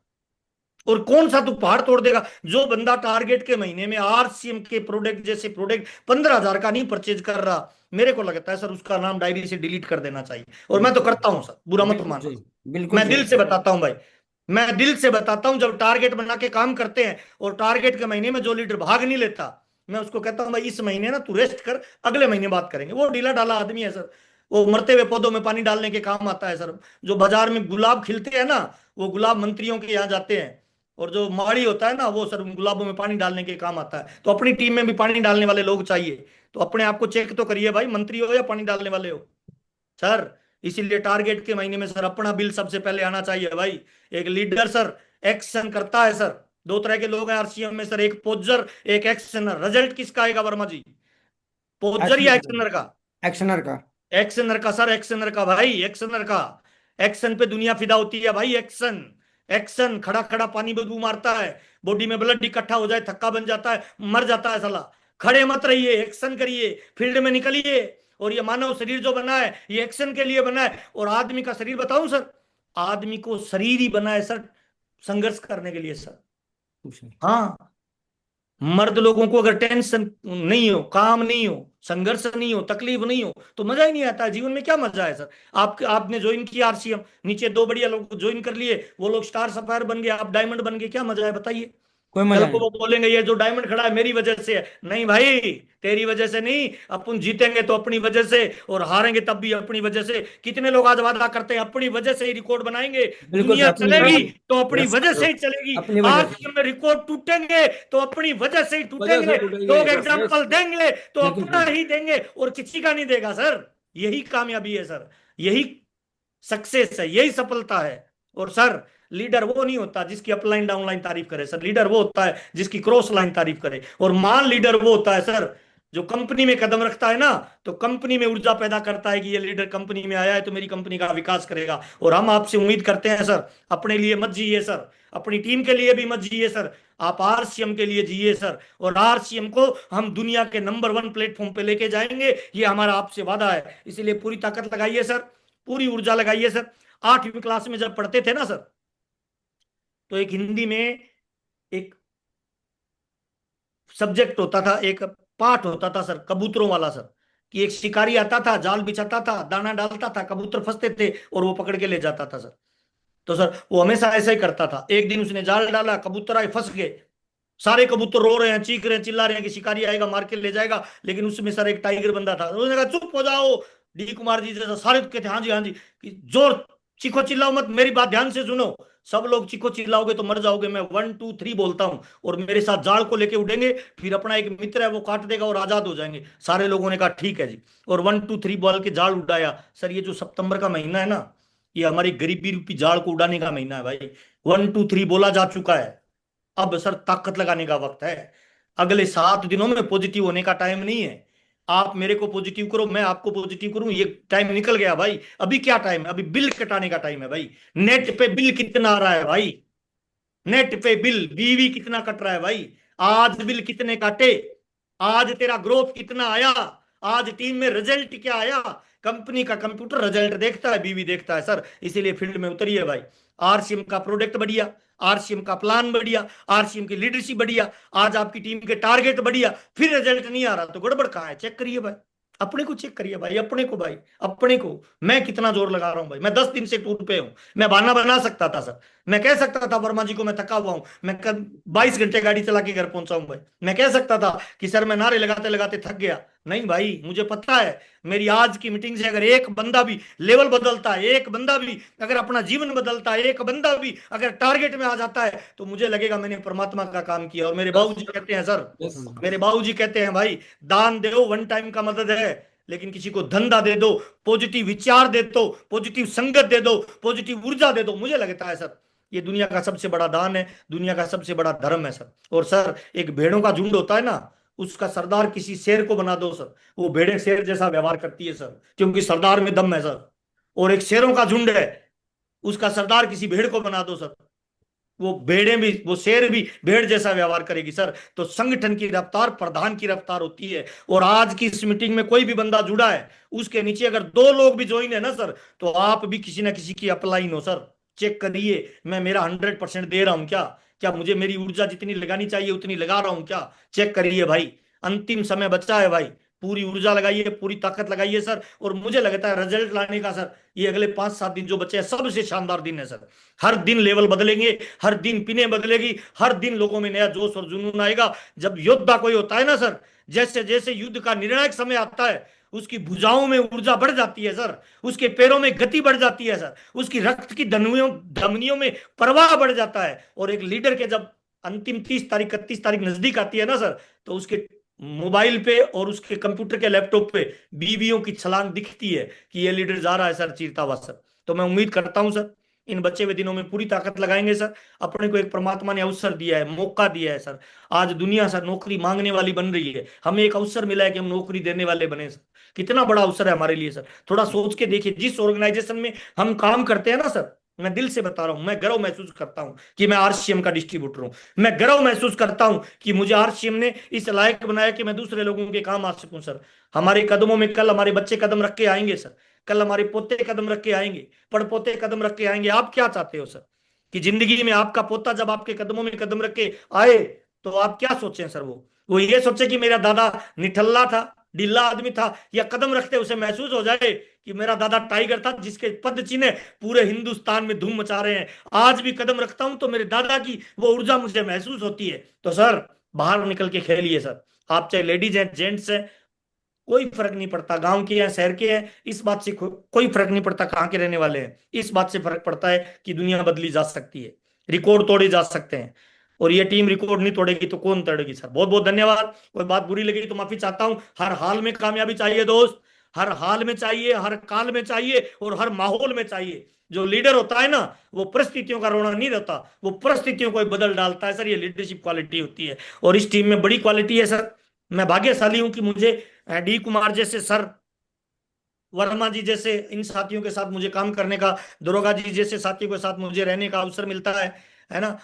और कौन सा तू पहाड़ तोड़ देगा? जो बंदा टारगेट के महीने में आरसीएम के प्रोडक्ट जैसे प्रोडक्ट 15,000 का नहीं परचेज कर रहा, मेरे को लगता है सर उसका नाम डायरी से डिलीट कर देना चाहिए। और मैं तो बिल्कुल करता हूं सर, बुरा मत बिल्कुल मानना। सही। बिल्कुल मैं सही दिल से सर। बताता हूं भाई, मैं दिल से बताता हूं। जब टारगेट बना के काम करते हैं और टारगेट के महीने में जो लीडर भाग नहीं लेता, मैं उसको कहता हूं भाई इस महीने ना तू रेस्ट कर, अगले महीने बात करेंगे। वो ढीला ढाला आदमी है सर, वो मरते हुए पौधों में पानी डालने के काम आता है सर। जो बाजार में गुलाब खिलते हैं ना, वो गुलाब मंत्रियों के यहाँ जाते हैं। और जो माड़ी होता है ना, वो सर उन गुलाबों में पानी डालने के काम आता है। तो अपनी टीम में भी पानी डालने वाले लोग चाहिए। तो अपने आप को चेक तो करिए भाई, मंत्री हो या पानी डालने वाले हो सर। इसीलिए टारगेट के महीने में सर अपना बिल सबसे पहले आना चाहिए भाई। एक लीडर सर एक्शन करता है सर। दो तरह के लोग हैं आरसीएम में सर, एक पोजर, एक एक्शनर। रिजल्ट किसका आएगा वर्मा जी? पोजर या एक्शनर एक्शनर का? का। एक्शनर का। एक्शनर का सर, एक्शनर का भाई, एक्शनर का। एक्शन पे दुनिया फिदा होती है भाई। Action, action. खड़ा खड़ा पानी बदबू मारता है, बॉडी में ब्लड इकट्ठा हो जाए, थक्का बन जाता है, मर जाता है साला। खड़े मत रहिए, एक्शन करिए, फील्ड में निकलिए। और ये मानव शरीर जो बना है ये एक्शन के लिए बना है। और आदमी का शरीर बताऊं सर, आदमी को शरीर ही बना है सर संघर्ष करने के लिए सर। कुछ नहीं। हाँ, मर्द लोगों को अगर टेंशन नहीं हो, काम नहीं हो, संघर्ष नहीं हो, तकलीफ नहीं हो, तो मजा ही नहीं आता। जीवन में क्या मजा है सर? आपने ज्वाइन किया आरसीएम, नीचे दो बढ़िया लोग ज्वाइन कर लिए, वो लोग स्टार सफायर बन गए, आप डायमंड बन गए, क्या मजा है बताइए? कोई कल मजा को नहीं। वो बोलेंगे ये जो डायमंड खड़ा है मेरी वजह से है। नहीं भाई, तेरी वजह से नहीं। अपन जीतेंगे तो अपनी वजह से, और हारेंगे तब भी अपनी वजह से। कितने लोग आज वादा करते हैं अपनी वजह से ही रिकॉर्ड बनाएंगे, बिल्कुल सर, दुनिया अपनी वजह चलेगी से। तो अपनी यस। वजह से ही चलेगी। अपनी वजह आज से। में रिकॉर्ड टूटेंगे तो अपनी वजह से ही वजह से टूटेंगे। टूटेंगे। लोग यस। एग्जाम्पल देंगे तो बिल्कुल अपना सही। ही देंगे और किसी का नहीं देगा सर। यही कामयाबी है सर, यही सक्सेस है, यही सफलता है। और सर लीडर वो नहीं होता जिसकी अपलाइन डाउनलाइन तारीफ करे सर, लीडर वो होता है जिसकी क्रॉस लाइन तारीफ करे। और मान लीडर वो होता है सर जो कंपनी में कदम रखता है ना, तो कंपनी में ऊर्जा पैदा करता है कि ये लीडर कंपनी में आया है तो मेरी कंपनी का विकास करेगा। और हम आपसे उम्मीद करते हैं सर, अपने लिए मत जिए सर, अपनी टीम के लिए भी मत जिए सर, आप आरसीएम के लिए जिए सर। और आरसीएम को हम दुनिया के नंबर 1 प्लेटफॉर्म पे लेके जाएंगे, ये हमारा आपसे वादा है। इसीलिए पूरी ताकत लगाइए सर, पूरी ऊर्जा लगाइए सर। 8वीं क्लास में जब पढ़ते थे ना सर, तो एक हिंदी में एक सब्जेक्ट होता था, एक पाठ होता था सर, कबूतरों वाला सर, कि एक शिकारी आता था, जाल बिछाता था, दाना डालता था, कबूतर फंसते थे और वो पकड़ के ले जाता था सर। तो सर वो हमेशा ऐसा ही करता था। एक दिन उसने जाल डाला, कबूतर आए, फंस गए, सारे कबूतर रो रहे हैं, चीख रहे हैं, चिल्ला रहे हैं कि शिकारी आएगा मार के ले जाएगा। लेकिन उसमें सर एक टाइगर बंदा था, उसने कहा चुप हो जाओ, डी कुमार जी जैसा। सारे कहते हाँ जी हाँ जी, कि जोर चीखो चिल्लाओ मत, मेरी बात ध्यान से सुनो। सब लोग चीखो चिल्लाओगे तो मर जाओगे, मैं 1 2 3 बोलता हूँ और मेरे साथ जाल को लेके उड़ेंगे, फिर अपना एक मित्र है वो काट देगा और आजाद हो जाएंगे। सारे लोगों ने कहा ठीक है जी, और 1 2 3 बोल के जाल उड़ाया सर। ये जो सितंबर का महीना है ना, ये हमारी गरीबी रूपी जाल को उड़ाने का महीना है भाई। 1 2 3 बोला जा चुका है, अब सर ताकत लगाने का वक्त है। अगले 7 दिनों में पॉजिटिव होने का टाइम नहीं है। आप मेरे को पॉजिटिव करो, मैं आपको पॉजिटिव करूं, ये टाइम निकल गया भाई। अभी क्या टाइम है? अभी बिल कटाने का टाइम है भाई। नेट पे बिल कितना आ रहा है भाई? नेट पे बिल बीवी कितना कट रहा है भाई? आज बिल कितने काटे? आज तेरा ग्रोथ कितना आया? आज टीम में रिजल्ट क्या आया? कंपनी का कंप्यूटर रिजल्ट देखता है, बीवी देखता है सर। इसीलिए फील्ड में उतरिए भाई। आरसीएम का प्रोडक्ट बढ़िया, आरसीएम का प्लान बढ़िया, आरसीएम की लीडरशिप बढ़िया, आज आपकी टीम के टारगेट बढ़िया, फिर रिजल्ट नहीं आ रहा तो गड़बड़ कहाँ है? चेक करिए भाई, अपने को चेक करिए भाई, अपने को भाई, अपने को। मैं कितना जोर लगा रहा हूं भाई, मैं 10 दिन से टूर पे हूं। मैं बहाना बना सकता था सर, मैं कह सकता था वर्मा जी को मैं थका हुआ हूं, मैं कल 22 घंटे गाड़ी चला के घर पहुंचा हूं भाई। मैं कह सकता था कि सर मैं नारे लगाते लगाते थक गया। नहीं भाई, मुझे पता है मेरी आज की मीटिंग से अगर एक बंदा भी लेवल बदलता है, एक बंदा भी अगर अपना जीवन बदलता है, एक बंदा भी अगर टारगेट में आ जाता है, तो मुझे लगेगा मैंने परमात्मा का काम किया। और मेरे बाबूजी कहते हैं सर, यस। मेरे बाबूजी कहते हैं भाई, दान दो 1 टाइम का मदद है, लेकिन किसी को धंधा दे दो, पॉजिटिव विचार दे दो, पॉजिटिव संगत दे दो, पॉजिटिव ऊर्जा दे दो, मुझे लगता है सर ये दुनिया का सबसे बड़ा दान है, दुनिया का सबसे बड़ा धर्म है सर। और सर एक भेड़ों का झुंड होता है ना, उसका सरदार किसी शेर को बना दो सर, वो भेड़ें शेर जैसा व्यवहार करती है सर, क्योंकि सरदार में दम है सर। और एक शेरों का झुंड है, उसका सरदार किसी भेड़ को बना दो सर, वो भेड़ें भी, वो शेर भी भेड़ जैसा व्यवहार करेगी सर। तो संगठन की रफ्तार प्रधान की रफ्तार होती है। और आज की इस मीटिंग में कोई भी बंदा जुड़ा है, उसके नीचे अगर 2 लोग भी ज्वाइन है ना सर, तो आप भी किसी ना किसी की अपलाइन हो सर। चेक करिए, मैं मेरा 100% दे रहा हूं क्या? क्या मुझे मेरी ऊर्जा जितनी लगानी चाहिए उतनी लगा रहा हूं क्या? चेक करिए भाई, अंतिम समय बचा है भाई, पूरी ऊर्जा लगाइए, पूरी ताकत लगाइए सर। और मुझे लगता है रिजल्ट लाने का सर, ये अगले 5 7 दिन जो बचे हैं सबसे शानदार दिन है सर। हर दिन लेवल बदलेंगे, हर दिन पिने बदलेगी, हर दिन लोगों में नया जोश और जुनून आएगा। जब योद्धा कोई होता है ना सर, जैसे जैसे युद्ध का निर्णायक समय आता है, उसकी भुजाओं में ऊर्जा बढ़ जाती है सर, उसके पैरों में गति बढ़ जाती है सर, उसकी रक्त की धमनियों धमनियों में प्रवाह बढ़ जाता है। और एक लीडर के जब अंतिम 30 तारीख 31 तारीख नजदीक आती है ना सर, तो उसके मोबाइल पे और उसके कंप्यूटर के लैपटॉप पे बीवियों की छलांग दिखती है कि ये लीडर जा रहा है सर, चीरता हुआ सर। तो मैं उम्मीद करता हूं सर, इन बचे हुए दिनों में पूरी ताकत लगाएंगे सर। अपने को एक परमात्मा ने अवसर दिया है, मौका दिया है सर। आज दुनिया सर नौकरी मांगने वाली बन रही है, हमें एक अवसर मिला है कि हम नौकरी देने वाले बने सर। कितना बड़ा अवसर है हमारे लिए सर। थोड़ा सोच के देखिए, जिस ऑर्गेनाइजेशन में हम काम करते हैं ना सर, मैं दिल से बता रहा हूं, मैं गर्व महसूस करता हूं कि मैं आरसीएम का डिस्ट्रीब्यूटर हूं। मैं गर्व महसूस करता हूं कि मुझे आरसीएम ने इस लायक बनाया कि मैं दूसरे लोगों के काम आ सकूं सर। हमारे कदमों में कल हमारे बच्चे कदम रख के आएंगे सर, कल हमारे पोते कदम रख के आएंगे, पड़पोते कदम रख के आएंगे। आप क्या चाहते हो सर कि जिंदगी में आपका पोता जब आपके कदमों में कदम रख के आए, तो आप क्या सोचें सर? वो ये सोचे कि मेरा दादा निठल्ला था, ढिल्ला आदमी था, या कदम रखते उसे महसूस हो जाए कि मेरा दादा टाइगर था जिसके पद चिन्ह पूरे हिंदुस्तान में धूम मचा रहे हैं। आज भी कदम रखता हूं तो मेरे दादा की वो ऊर्जा मुझे महसूस होती है। तो सर बाहर निकल के खेलिए सर, आप चाहे लेडीज हैं जेंट्स हैं, कोई फर्क नहीं पड़ता, गांव के हैं शहर के हैं, इस बात से कोई फर्क नहीं पड़ता कहाँ के रहने वाले हैं। इस बात से फर्क पड़ता है कि दुनिया बदली जा सकती है, रिकॉर्ड तोड़े जा सकते हैं। और ये टीम रिकॉर्ड नहीं तोड़ेगी तो कौन तोड़ेगी सर? बहुत बहुत धन्यवाद। कोई बात बुरी लगी तो माफी चाहता हूं। हर हाल में कामयाबी चाहिए दोस्त, हर हाल में चाहिए, हर काल में चाहिए, और हर माहौल में चाहिए। जो लीडर होता है ना, वो परिस्थितियों का रोना नहीं रहता, वो परिस्थितियों को बदल डालता है सर। ये लीडरशिप क्वालिटी होती है, और इस टीम में बड़ी क्वालिटी है सर। मैं भाग्यशाली हूं कि मुझे डी कुमार जैसे सर, वर्मा जी जैसे इन साथियों के साथ मुझे काम करने का, दरोगा जी जैसे साथियों के साथ मुझे रहने का अवसर मिलता है ना।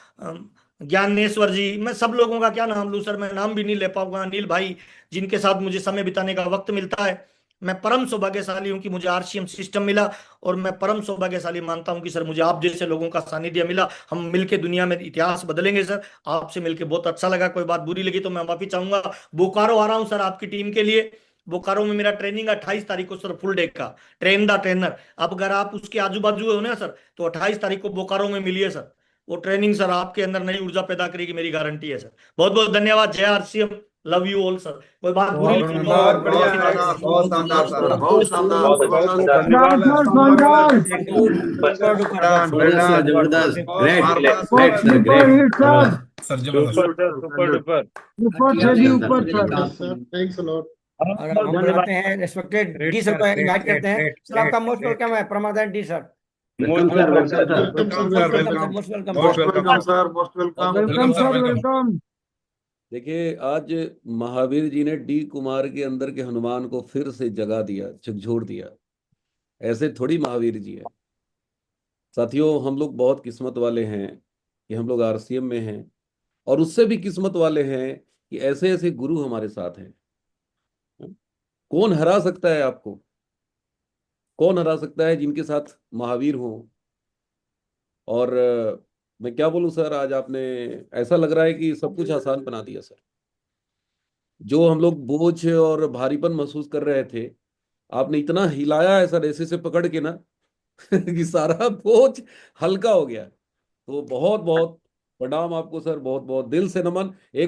ज्ञानेश्वर जी, मैं सब लोगों का क्या नाम लूं सर, मैं नाम भी नहीं ले पाऊंगा। अनिल भाई, जिनके साथ मुझे समय बिताने का वक्त मिलता है। मैं परम सौभाग्यशाली हूं कि मुझे आरसीएम सिस्टम मिला, और मैं परम सौभाग्यशाली मानता हूं कि सर मुझे आप जैसे लोगों का सानिध्य मिला। हम मिलके दुनिया में इतिहास बदलेंगे सर। आपसे मिलके बहुत अच्छा लगा। कोई बात बुरी लगी तो मैं माफी चाहूंगा। बोकारो आ रहा हूं सर आपकी टीम के लिए। बोकारो में मेरा ट्रेनिंग 28 तारीख को सर, फुल डे का। Train the trainer. अब अगर आप उसके आजू बाजू हो ना सर, तो 28 तारीख को बोकारो में मिलिए सर। वो ट्रेनिंग सर आपके अंदर नई ऊर्जा पैदा करेगी, मेरी गारंटी है सर। बहुत बहुत धन्यवाद। जय RCM. Love you all sir. कोई बात बुरी बहुत लगी तो बहुत मैं बढ़िया माफी चाहूंगा। शानदार, बहुत शानदार सर, बहुत शानदार, बहुत जबरदस्त, शानदार। करने वाला, सामने वाला सुपर डुपर वेल जबरदस्त सर, डन, जबरदस्त, बहुत great marvellous, great sir, super great, hit sir, जबरदस्त। सर जबरदस्त। Super duper. ऊपर किया से भी सर, ऊपर सर। Thanks a lot. बहुत और बहुत हम धन्यवाद। बुलाते हैं respected great D sir sir, को, ग्रेट इनवाइट ग्रेट करते हैं ग्रेट सर। आपका ग्रेट मोस्ट ग्रेट। वेलकम है प्रमादान D sir. Welcome sir, welcome sir. Welcome sir, sir, welcome. Most welcome most sir. Welcome sir, most welcome. Welcome sir, sir, welcome. Welcome. देखिए, आज महावीर जी ने D Kumar के अंदर के हनुमान को फिर से जगा दिया, झकझोर दिया। ऐसे थोड़ी महावीर जी है साथियों। हम लोग बहुत किस्मत वाले हैं कि हम लोग आरसीएम में हैं, और उससे भी किस्मत वाले हैं कि ऐसे ऐसे गुरु हमारे साथ हैं। कौन हरा सकता है आपको? कौन हरा सकता है जिनके साथ महावीर हो? और मैं क्या बोलूं सर, आज आपने, ऐसा लग रहा है कि सब कुछ आसान बना दिया सर। जो हम लोग बोझ और भारीपन महसूस कर रहे थे, आपने इतना हिलाया है सर ऐसे से पकड़ के ना कि सारा बोझ हल्का हो गया। तो बहुत बहुत प्रणाम आपको सर, बहुत बहुत दिल से नमन। एक